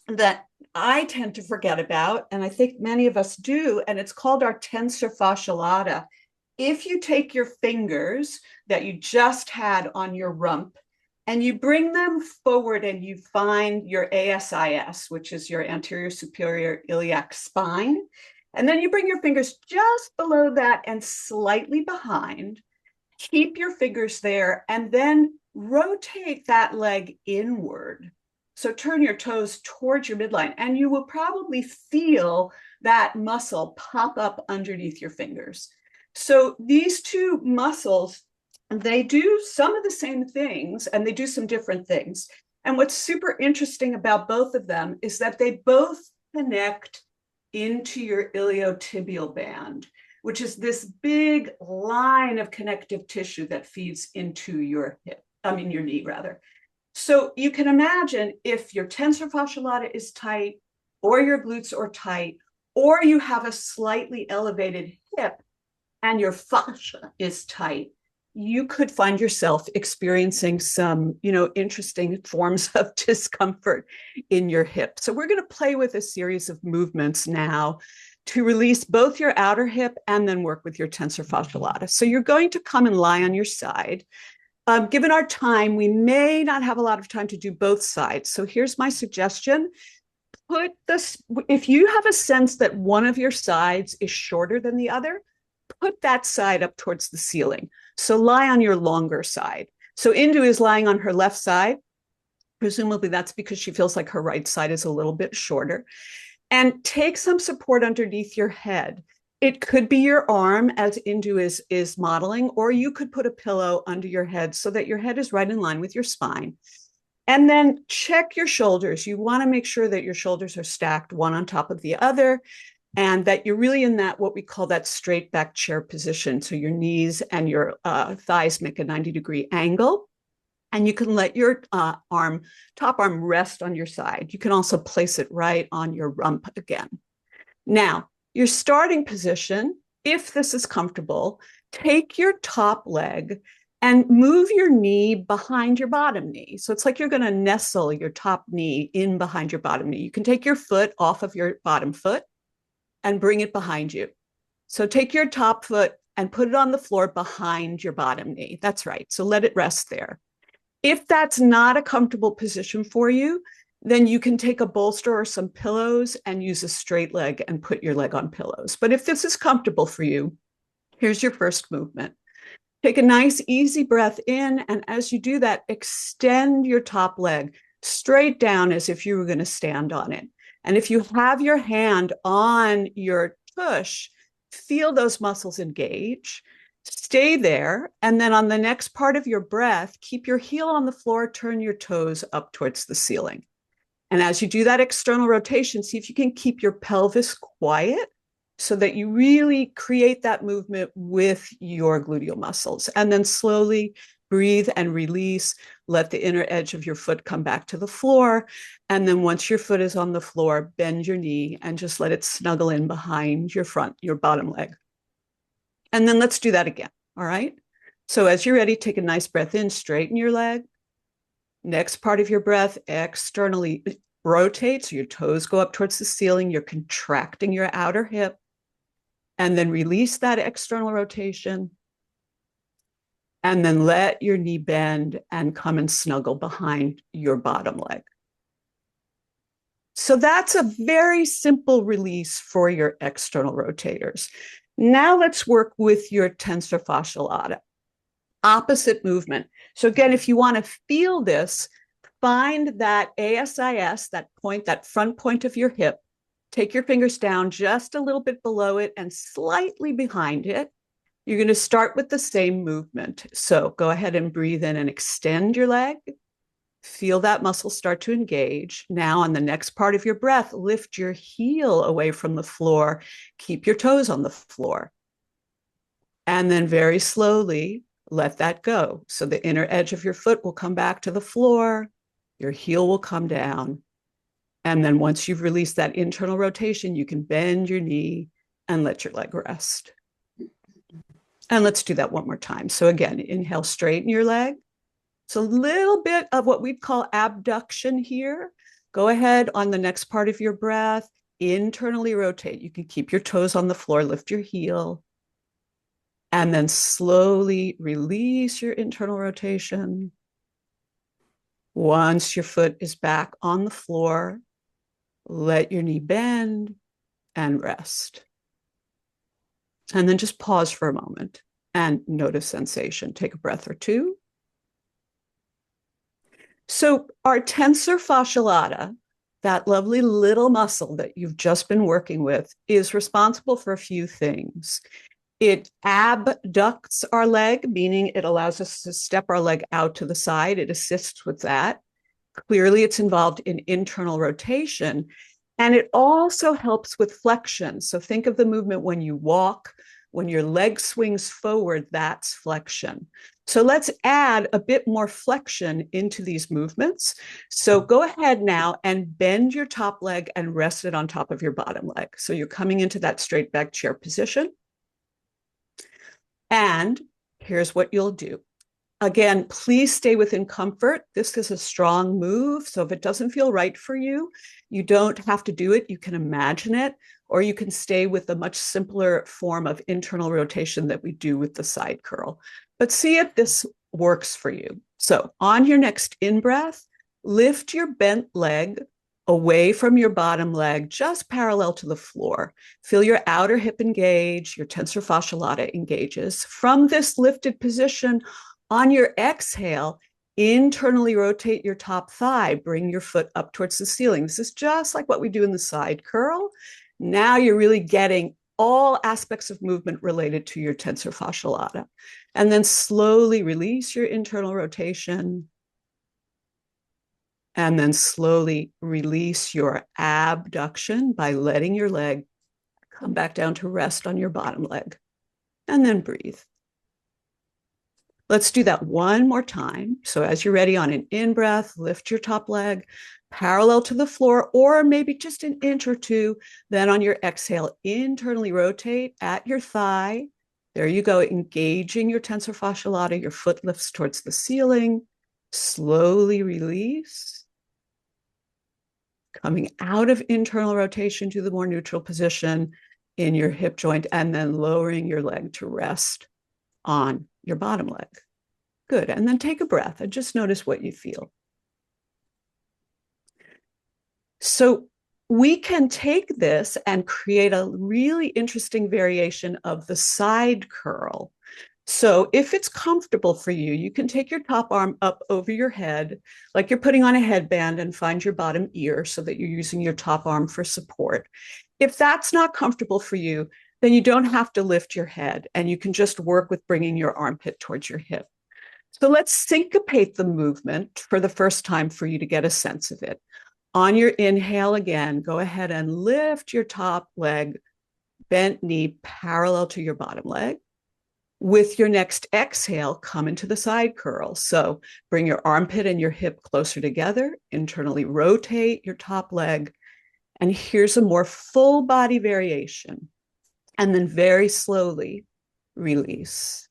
that I tend to forget about, and I think many of us do, and it's called our tensor fascia lata. If you take your fingers that you just had on your rump and you bring them forward and you find your ASIS, which is your anterior superior iliac spine, and then you bring your fingers just below that and slightly behind, keep your fingers there, and then rotate that leg inward. So turn your toes towards your midline, and you will probably feel that muscle pop up underneath your fingers. So these two muscles, they do some of the same things and they do some different things. And what's super interesting about both of them is that they both connect into your iliotibial band, which is this big line of connective tissue that feeds into your your knee rather. So you can imagine if your tensor fascia lata is tight, or your glutes are tight, or you have a slightly elevated hip and your fascia is tight, you could find yourself experiencing some, interesting forms of discomfort in your hip. So we're going to play with a series of movements now to release both your outer hip and then work with your tensor fascia lata. So you're going to come and lie on your side. Given our time, we may not have a lot of time to do both sides. So here's my suggestion. If you have a sense that one of your sides is shorter than the other, put that side up towards the ceiling. So lie on your longer side. So Indu is lying on her left side. Presumably that's because she feels like her right side is a little bit shorter. And take some support underneath your head. It could be your arm, as Indu is modeling, or you could put a pillow under your head so that your head is right in line with your spine. And then check your shoulders. You want to make sure that your shoulders are stacked one on top of the other. and that you're really in that, what we call that straight back chair position. So your knees and your thighs make a 90-degree angle. And you can let your top arm rest on your side. You can also place it right on your rump again. Now, your starting position, if this is comfortable, take your top leg and move your knee behind your bottom knee. So it's like you're going to nestle your top knee in behind your bottom knee. You can take your foot off of your bottom foot and bring it behind you. So take your top foot and put it on the floor behind your bottom knee. That's right. So let it rest there. If that's not a comfortable position for you, then you can take a bolster or some pillows and use a straight leg and put your leg on pillows. But if this is comfortable for you, here's your first movement. Take a nice, easy breath in. And as you do that, extend your top leg straight down as if you were going to stand on it. And if you have your hand on your tush, feel those muscles engage. Stay there. And then on the next part of your breath, keep your heel on the floor, turn your toes up towards the ceiling. And as you do that external rotation, see if you can keep your pelvis quiet so that you really create that movement with your gluteal muscles. And then slowly breathe and release. Let the inner edge of your foot come back to the floor. And then once your foot is on the floor, bend your knee and just let it snuggle in behind your bottom leg. And then let's do that again. All right. So as you're ready, take a nice breath in, straighten your leg. Next part of your breath, externally rotate. So your toes go up towards the ceiling. You're contracting your outer hip. And then release that external rotation. And then let your knee bend and come and snuggle behind your bottom leg. So that's a very simple release for your external rotators. Now let's work with your tensor fascia lata. Opposite movement. So again, if you want to feel this, find that ASIS, that point, that front point of your hip. Take your fingers down just a little bit below it and slightly behind it. You're going to start with the same movement. So go ahead and breathe in and extend your leg. Feel that muscle start to engage. Now on the next part of your breath, lift your heel away from the floor. Keep your toes on the floor. And then very slowly let that go. So the inner edge of your foot will come back to the floor. Your heel will come down. And then once you've released that internal rotation, you can bend your knee and let your leg rest. And let's do that one more time. So again, inhale, straighten your leg. So a little bit of what we'd call abduction here. Go ahead on the next part of your breath, internally rotate. You can keep your toes on the floor, lift your heel, and then slowly release your internal rotation. Once your foot is back on the floor, let your knee bend and rest. And then just pause for a moment and notice sensation. Take a breath or two. So our tensor fascia lata, that lovely little muscle that you've just been working with, is responsible for a few things. It abducts our leg, meaning it allows us to step our leg out to the side. It assists with that. Clearly, it's involved in internal rotation. And it also helps with flexion. So think of the movement when you walk, when your leg swings forward, that's flexion. So let's add a bit more flexion into these movements. So go ahead now and bend your top leg and rest it on top of your bottom leg. So you're coming into that straight back chair position. And here's what you'll do. Again, please stay within comfort. This is a strong move. So if it doesn't feel right for you, you don't have to do it. You can imagine it, or you can stay with the much simpler form of internal rotation that we do with the side curl. But see if this works for you. So on your next in-breath, lift your bent leg away from your bottom leg, just parallel to the floor. Feel your outer hip engage, your tensor fascia lata engages. From this lifted position, on your exhale, internally rotate your top thigh, bring your foot up towards the ceiling. This is just like what we do in the side curl. Now you're really getting all aspects of movement related to your tensor fascia lata. And then slowly release your internal rotation. And then slowly release your abduction by letting your leg Come back down to rest on your bottom leg, and then breathe. Let's do that one more time. So as you're ready, on an in-breath, lift your top leg parallel to the floor, or maybe just an inch or two. Then on your exhale, internally rotate at your thigh. There you go, engaging your tensor fascia lata. Your foot lifts towards the ceiling. Slowly release. Coming out of internal rotation to the more neutral position in your hip joint, and then lowering your leg to rest on your bottom leg. Good. And then take a breath and just notice what you feel. So we can take this and create a really interesting variation of the side curl. So if it's comfortable for you, you can take your top arm up over your head, like you're putting on a headband, and find your bottom ear so that you're using your top arm for support. If that's not comfortable for you, then you don't have to lift your head, and you can just work with bringing your armpit towards your hip. So let's syncopate the movement for the first time for you to get a sense of it. On your inhale again, go ahead and lift your top leg, bent knee parallel to your bottom leg. With your next exhale, come into the side curl. So bring your armpit and your hip closer together, internally rotate your top leg. And here's a more full body variation. And then very slowly release.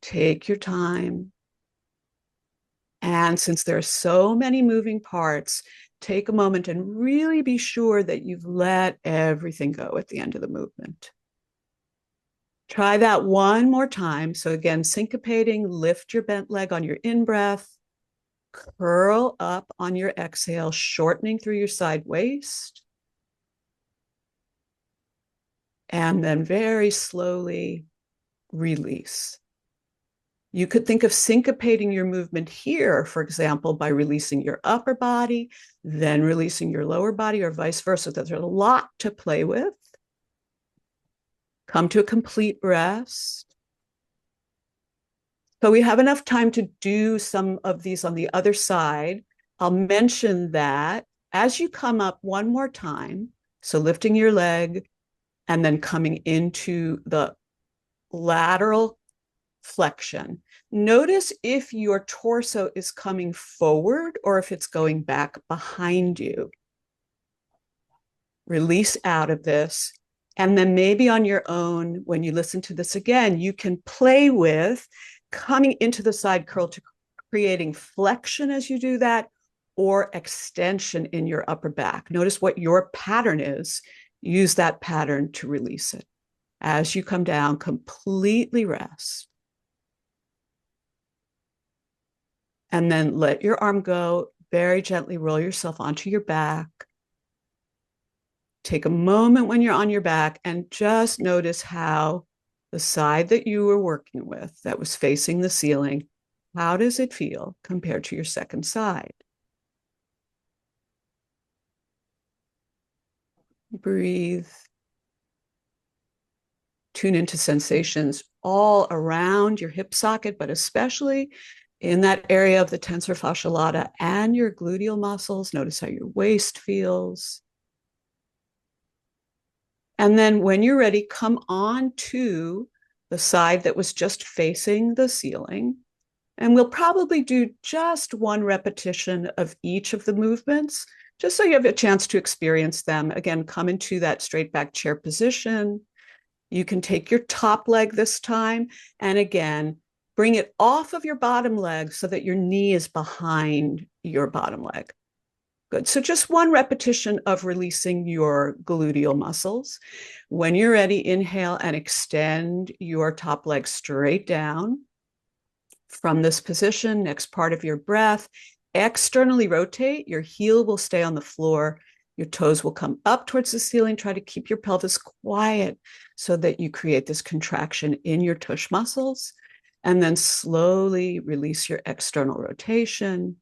Take your time. And since there are so many moving parts, take a moment and really be sure that you've let everything go at the end of the movement. Try that one more time. So again, syncopating, lift your bent leg on your in-breath, curl up on your exhale, shortening through your side waist. And then very slowly release. You could think of syncopating your movement here, for example, by releasing your upper body, then releasing your lower body, or vice versa. There's a lot to play with. Come to a complete rest. So we have enough time to do some of these on the other side. I'll mention that as you come up one more time, so lifting your leg and then coming into the lateral flexion. Notice if your torso is coming forward or if it's going back behind you. Release out of this. And then maybe on your own, when you listen to this again, you can play with coming into the side curl to creating flexion as you do that, or extension in your upper back. Notice what your pattern is. Use that pattern to release it. As you come down, completely rest. And then let your arm go. Very gently roll yourself onto your back. Take a moment when you're on your back and just notice how the side that you were working with, that was facing the ceiling, how does it feel compared to your second side? Breathe. Tune into sensations all around your hip socket, but especially in that area of the tensor fascia lata and your gluteal muscles. Notice how your waist feels. And then when you're ready, come on to the side that was just facing the ceiling. And we'll probably do just one repetition of each of the movements, just so you have a chance to experience them. Again, come into that straight back chair position. You can take your top leg this time, and again, bring it off of your bottom leg so that your knee is behind your bottom leg. Good. So just one repetition of releasing your gluteal muscles. When you're ready, inhale and extend your top leg straight down. From this position, next part of your breath, externally rotate. Your heel will stay on the floor. Your toes will come up towards the ceiling. Try to keep your pelvis quiet so that you create this contraction in your tush muscles. And then slowly release your external rotation.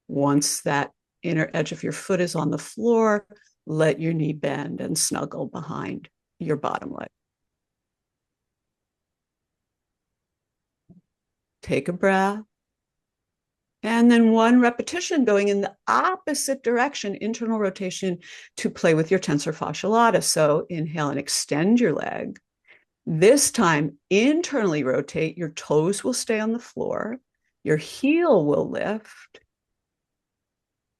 Once that inner edge of your foot is on the floor, let your knee bend and snuggle behind your bottom leg. Take a breath. And then one repetition going in the opposite direction, internal rotation, to play with your tensor fascia lata. So inhale and extend your leg. This time, internally rotate. Your toes will stay on the floor. Your heel will lift.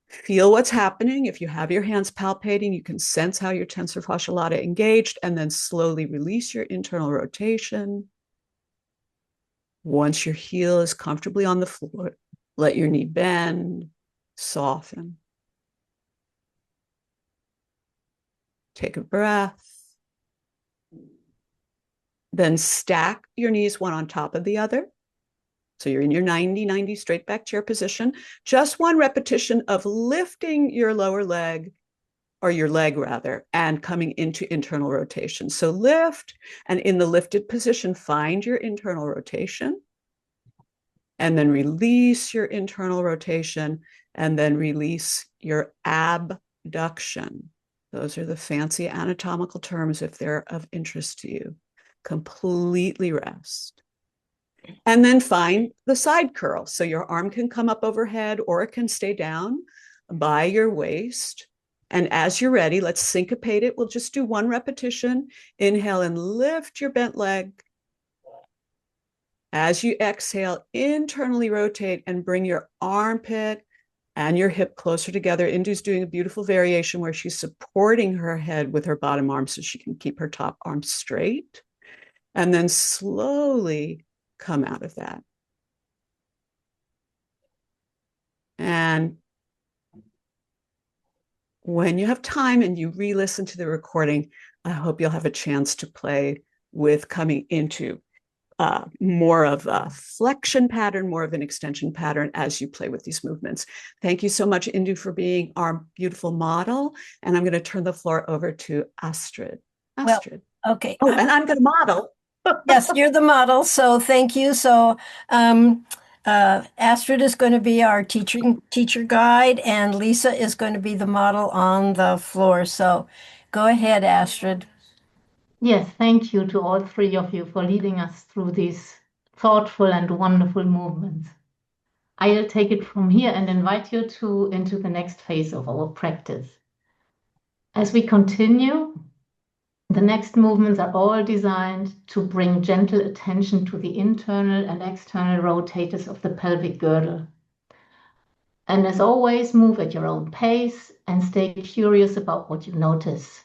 Feel what's happening. If you have your hands palpating, you can sense how your tensor fascia lata engaged, and then slowly release your internal rotation. Once your heel is comfortably on the floor, let your knee bend, soften. Take a breath. Then stack your knees one on top of the other. So you're in your 90-90 straight back chair position. Just one repetition of lifting your lower leg, or your leg rather, and coming into internal rotation. So lift, and in the lifted position, find your internal rotation. And then release your internal rotation, and then release your abduction. Those are the fancy anatomical terms if they're of interest to you. Completely rest. And then find the side curl. So your arm can come up overhead or it can stay down by your waist. And as you're ready, let's syncopate it. We'll just do one repetition. Inhale and lift your bent leg. As you exhale, internally rotate and bring your armpit and your hip closer together. Indu's doing a beautiful variation where she's supporting her head with her bottom arm so she can keep her top arm straight. And then slowly come out of that. And when you have time and you re-listen to the recording, I hope you'll have a chance to play with coming into more of a flexion pattern, more of an extension pattern as you play with these movements. Thank you so much, Indu, for being our beautiful model. And I'm going to turn the floor over to Astrid. Astrid. Well, okay. Oh, and I'm going to model. Yes, you're the model. So thank you. So Astrid is going to be our teacher guide, and Lisa is going to be the model on the floor. So go ahead, Astrid. Yes, thank you to all three of you for leading us through these thoughtful and wonderful movements. I'll take it from here and invite you into the next phase of our practice. As we continue, the next movements are all designed to bring gentle attention to the internal and external rotators of the pelvic girdle. And as always, move at your own pace and stay curious about what you notice.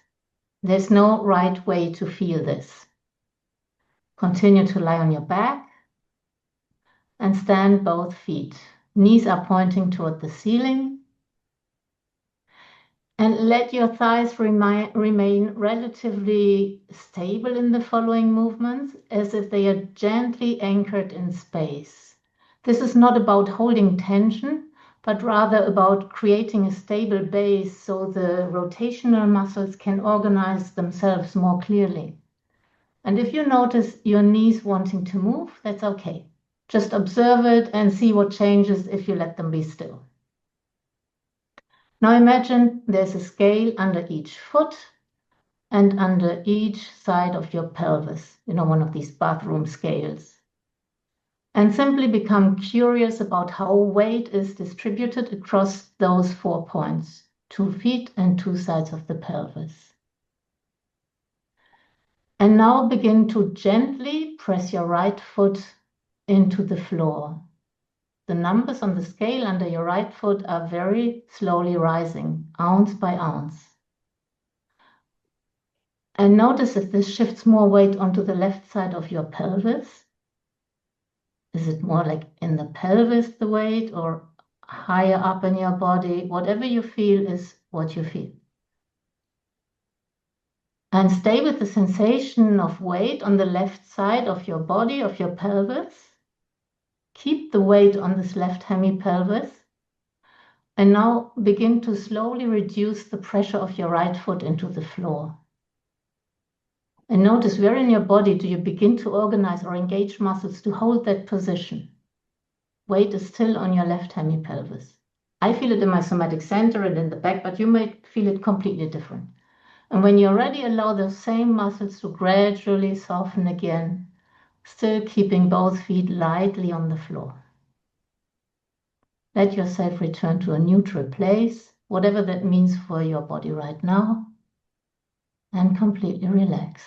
There's no right way to feel this. Continue to lie on your back and stand both feet. Knees are pointing toward the ceiling. And let your thighs remain relatively stable in the following movements, as if they are gently anchored in space. This is not about holding tension, but rather about creating a stable base so the rotational muscles can organize themselves more clearly. And if you notice your knees wanting to move, that's okay. Just observe it and see what changes if you let them be still. Now imagine there's a scale under each foot and under each side of your pelvis, one of these bathroom scales. And simply become curious about how weight is distributed across those 4 points, 2 feet and 2 sides of the pelvis. And now begin to gently press your right foot into the floor. The numbers on the scale under your right foot are very slowly rising, ounce by ounce. And notice if this shifts more weight onto the left side of your pelvis. Is it more like in the pelvis, the weight, or higher up in your body? Whatever you feel is what you feel. And stay with the sensation of weight on the left side of your body, of your pelvis. Keep the weight on this left hemipelvis. And now begin to slowly reduce the pressure of your right foot into the floor. And notice where in your body do you begin to organize or engage muscles to hold that position. Weight is still on your left hemipelvis. I feel it in my somatic center and in the back, but you may feel it completely different. And when you're ready, allow those same muscles to gradually soften again, still keeping both feet lightly on the floor. Let yourself return to a neutral place, whatever that means for your body right now, and completely relax.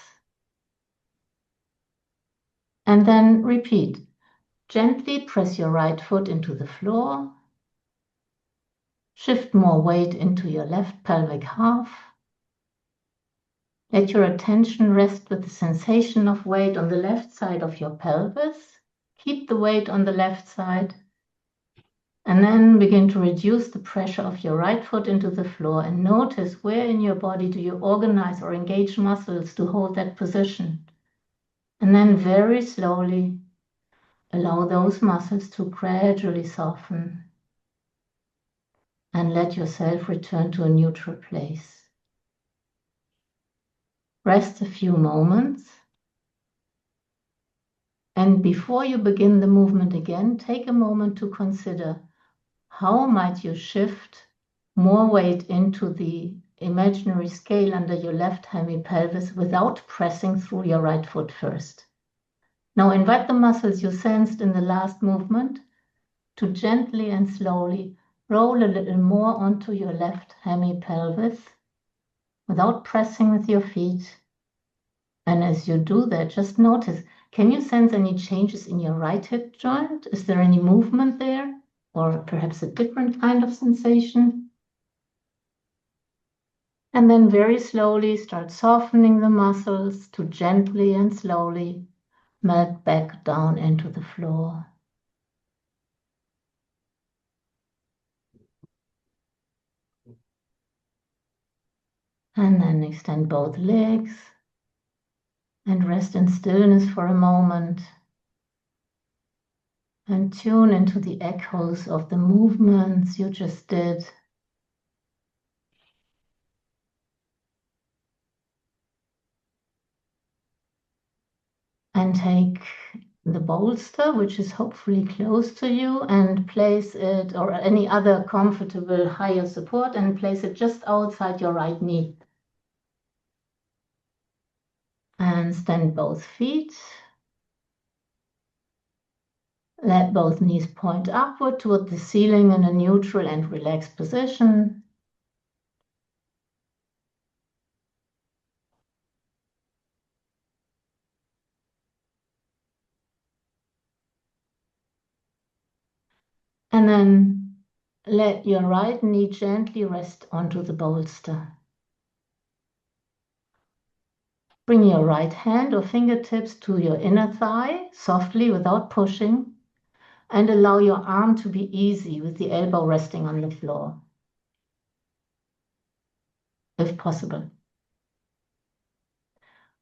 And then repeat. Gently press your right foot into the floor. Shift more weight into your left pelvic half. Let your attention rest with the sensation of weight on the left side of your pelvis. Keep the weight on the left side. And then begin to reduce the pressure of your right foot into the floor and notice where in your body do you organize or engage muscles to hold that position. And then very slowly allow those muscles to gradually soften and let yourself return to a neutral place. Rest a few moments. And before you begin the movement again, take a moment to consider how might you shift more weight into the imaginary scale under your left hemipelvis without pressing through your right foot first. Now invite the muscles you sensed in the last movement to gently and slowly roll a little more onto your left hemipelvis without pressing with your feet. And as you do that, just notice, can you sense any changes in your right hip joint? Is there any movement there? Or perhaps a different kind of sensation? And then very slowly start softening the muscles to gently and slowly melt back down into the floor. And then extend both legs and rest in stillness for a moment and tune into the echoes of the movements you just did. And take the bolster, which is hopefully close to you, and place it, or any other comfortable higher support, and place it just outside your right knee. And stand both feet. Let both knees point upward toward the ceiling in a neutral and relaxed position. And then let your right knee gently rest onto the bolster. Bring your right hand or fingertips to your inner thigh, softly without pushing, and allow your arm to be easy with the elbow resting on the floor, if possible.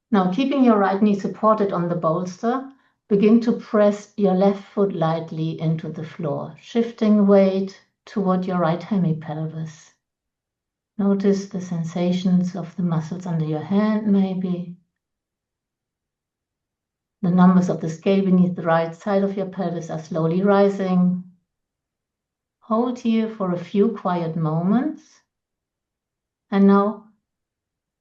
Now, keeping your right knee supported on the bolster, begin to press your left foot lightly into the floor, shifting weight toward your right hemipelvis. Notice the sensations of the muscles under your hand, maybe. The numbers of the scale beneath the right side of your pelvis are slowly rising. Hold here for a few quiet moments. And now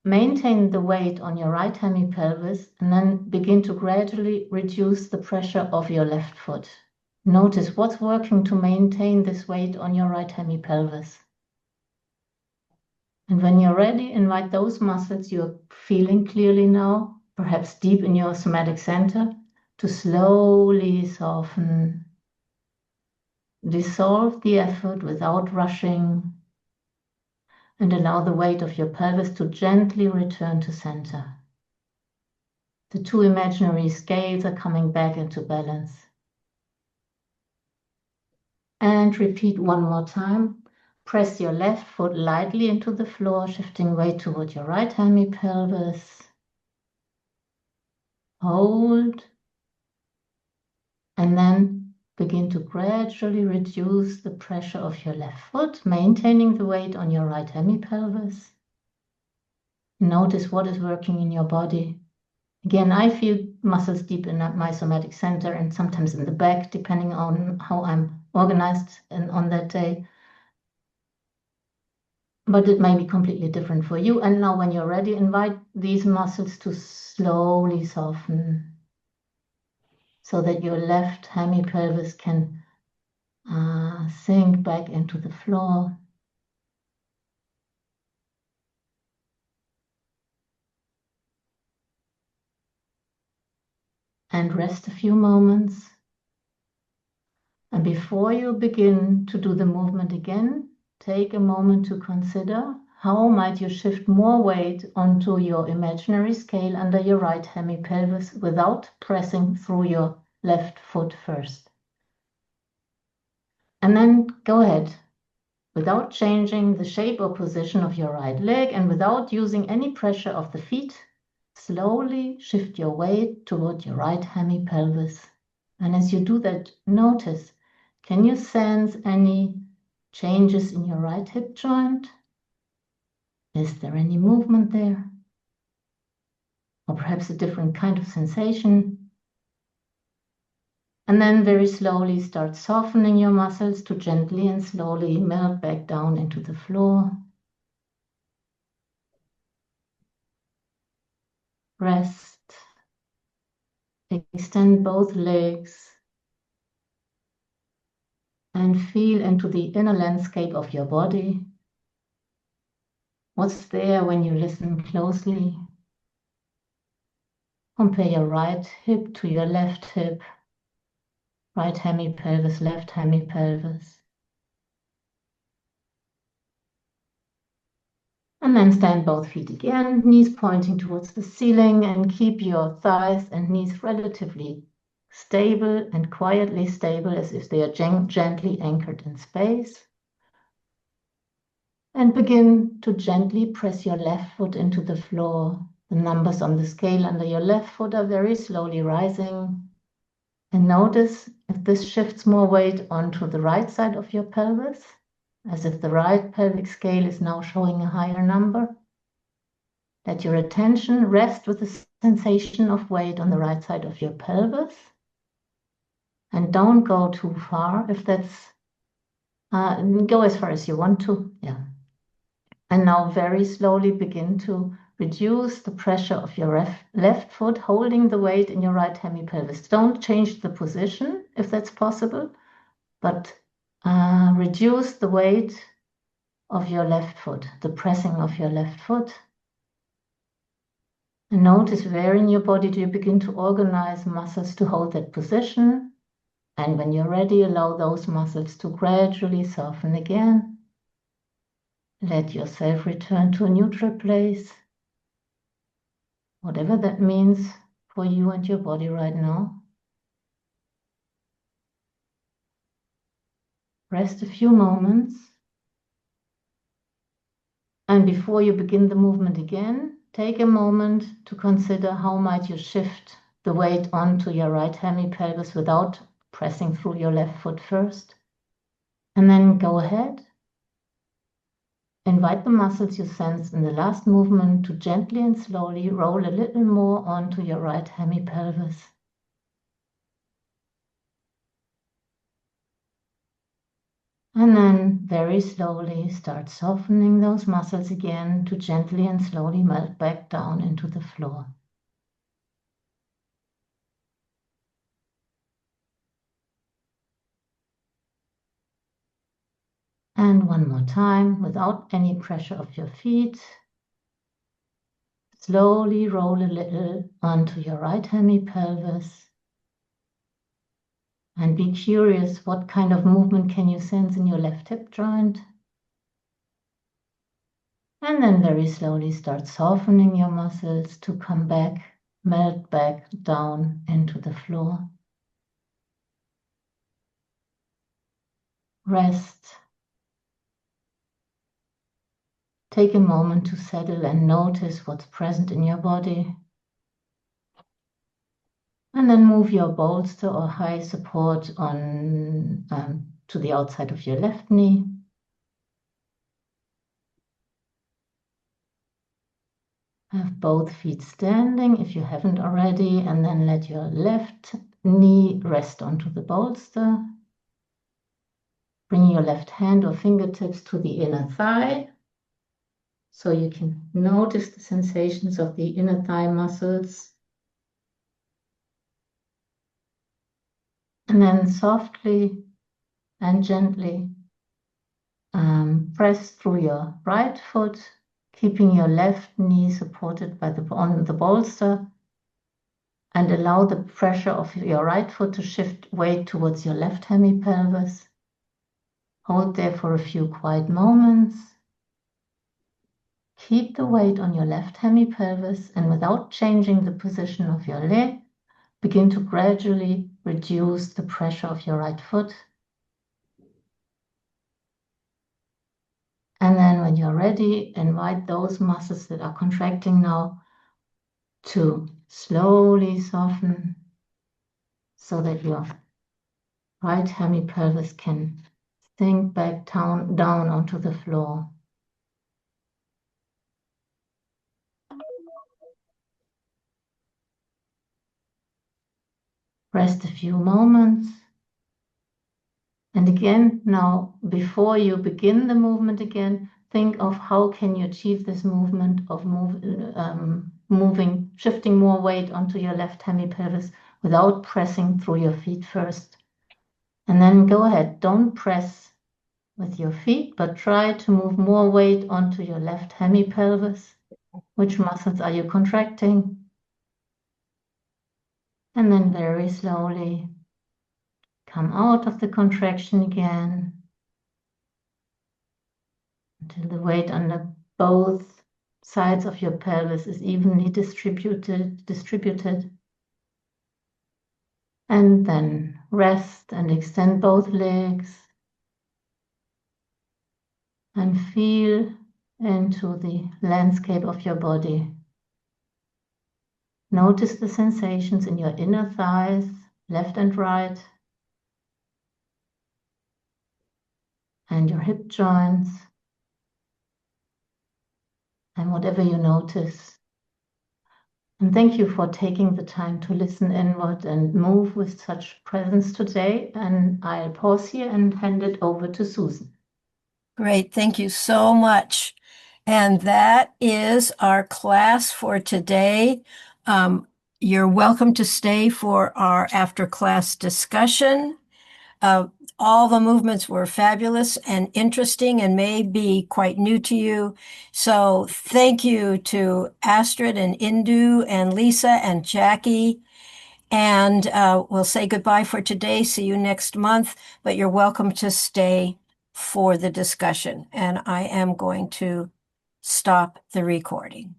maintain the weight on your right hemipelvis and then begin to gradually reduce the pressure of your left foot. Notice what's working to maintain this weight on your right hemipelvis. And when you're ready, invite those muscles you're feeling clearly now, perhaps deep in your somatic center, to slowly soften. Dissolve the effort without rushing, and allow the weight of your pelvis to gently return to center. The two imaginary scales are coming back into balance. And repeat one more time. Press your left foot lightly into the floor, shifting weight toward your right hemipelvis. Hold. And then begin to gradually reduce the pressure of your left foot, maintaining the weight on your right hemipelvis. Notice what is working in your body. Again, I feel muscles deep in my somatic center and sometimes in the back, depending on how I'm organized and on that day. But it may be completely different for you. And now when you're ready, invite these muscles to slowly soften so that your left hemipelvis can Sink back into the floor. And rest a few moments. And before you begin to do the movement again, take a moment to consider how might you shift more weight onto your imaginary scale under your right hemipelvis without pressing through your left foot first. And then go ahead, without changing the shape or position of your right leg and without using any pressure of the feet, slowly shift your weight toward your right hemipelvis. And as you do that, notice, can you sense any changes in your right hip joint? Is there any movement there? Or perhaps a different kind of sensation? And then very slowly start softening your muscles to gently and slowly melt back down into the floor. Rest. Extend both legs. And feel into the inner landscape of your body. What's there when you listen closely? Compare your right hip to your left hip. Right hemipelvis, left hemipelvis. And then stand both feet again, knees pointing towards the ceiling, and keep your thighs and knees relatively stable and quietly stable as if they are gently anchored in space. And begin to gently press your left foot into the floor. The numbers on the scale under your left foot are very slowly rising. And notice if this shifts more weight onto the right side of your pelvis, as if the right pelvic scale is now showing a higher number. Let your attention rest with the sensation of weight on the right side of your pelvis. And don't go too far if that's, go as far as you want to, yeah. And now very slowly begin to reduce the pressure of your left foot, holding the weight in your right hemipelvis. Don't change the position if that's possible, but reduce the weight of your left foot, the pressing of your left foot. And notice where in your body do you begin to organize muscles to hold that position. And when you're ready, allow those muscles to gradually soften again. Let yourself return to a neutral place, whatever that means for you and your body right now. Rest a few moments. And before you begin the movement again, take a moment to consider how might you shift the weight onto your right hemipelvis without pressing through your left foot first. And then go ahead. Invite the muscles you sensed in the last movement to gently and slowly roll a little more onto your right hemipelvis. And then very slowly start softening those muscles again to gently and slowly melt back down into the floor. And one more time, without any pressure of your feet. Slowly roll a little onto your right hemipelvis. And be curious, what kind of movement can you sense in your left hip joint? And then very slowly start softening your muscles to come back, melt back down into the floor. Rest. Take a moment to settle and notice what's present in your body. And then move your bolster or high support on to the outside of your left knee. Have both feet standing if you haven't already, and then let your left knee rest onto the bolster. Bring your left hand or fingertips to the inner thigh, so you can notice the sensations of the inner thigh muscles. And then softly and gently press through your right foot, keeping your left knee supported by on the bolster, and allow the pressure of your right foot to shift weight towards your left hemipelvis. Hold there for a few quiet moments. Keep the weight on your left hemipelvis, and without changing the position of your leg, begin to gradually reduce the pressure of your right foot. And then when you're ready, invite those muscles that are contracting now to slowly soften so that your right hemipelvis can sink back down onto the floor. Rest a few moments. And again, now, before you begin the movement again, think of how can you achieve this movement of shifting more weight onto your left hemipelvis without pressing through your feet first. And then go ahead, don't press with your feet, but try to move more weight onto your left hemipelvis. Which muscles are you contracting? And then very slowly come out of the contraction again until the weight under both sides of your pelvis is evenly distributed. And then rest and extend both legs and feel into the landscape of your body. Notice the sensations in your inner thighs, left and right, and your hip joints, and whatever you notice. And thank you for taking the time to listen inward and move with such presence today. And I'll pause here and hand it over to Susan. Great, thank you so much. And that is our class for today. You're welcome to stay for our after-class discussion. All the movements were fabulous and interesting and may be quite new to you. So thank you to Astrid and Indu and Lisa and Jacqui. And we'll say goodbye for today. See you next month, but you're welcome to stay for the discussion. And I am going to stop the recording.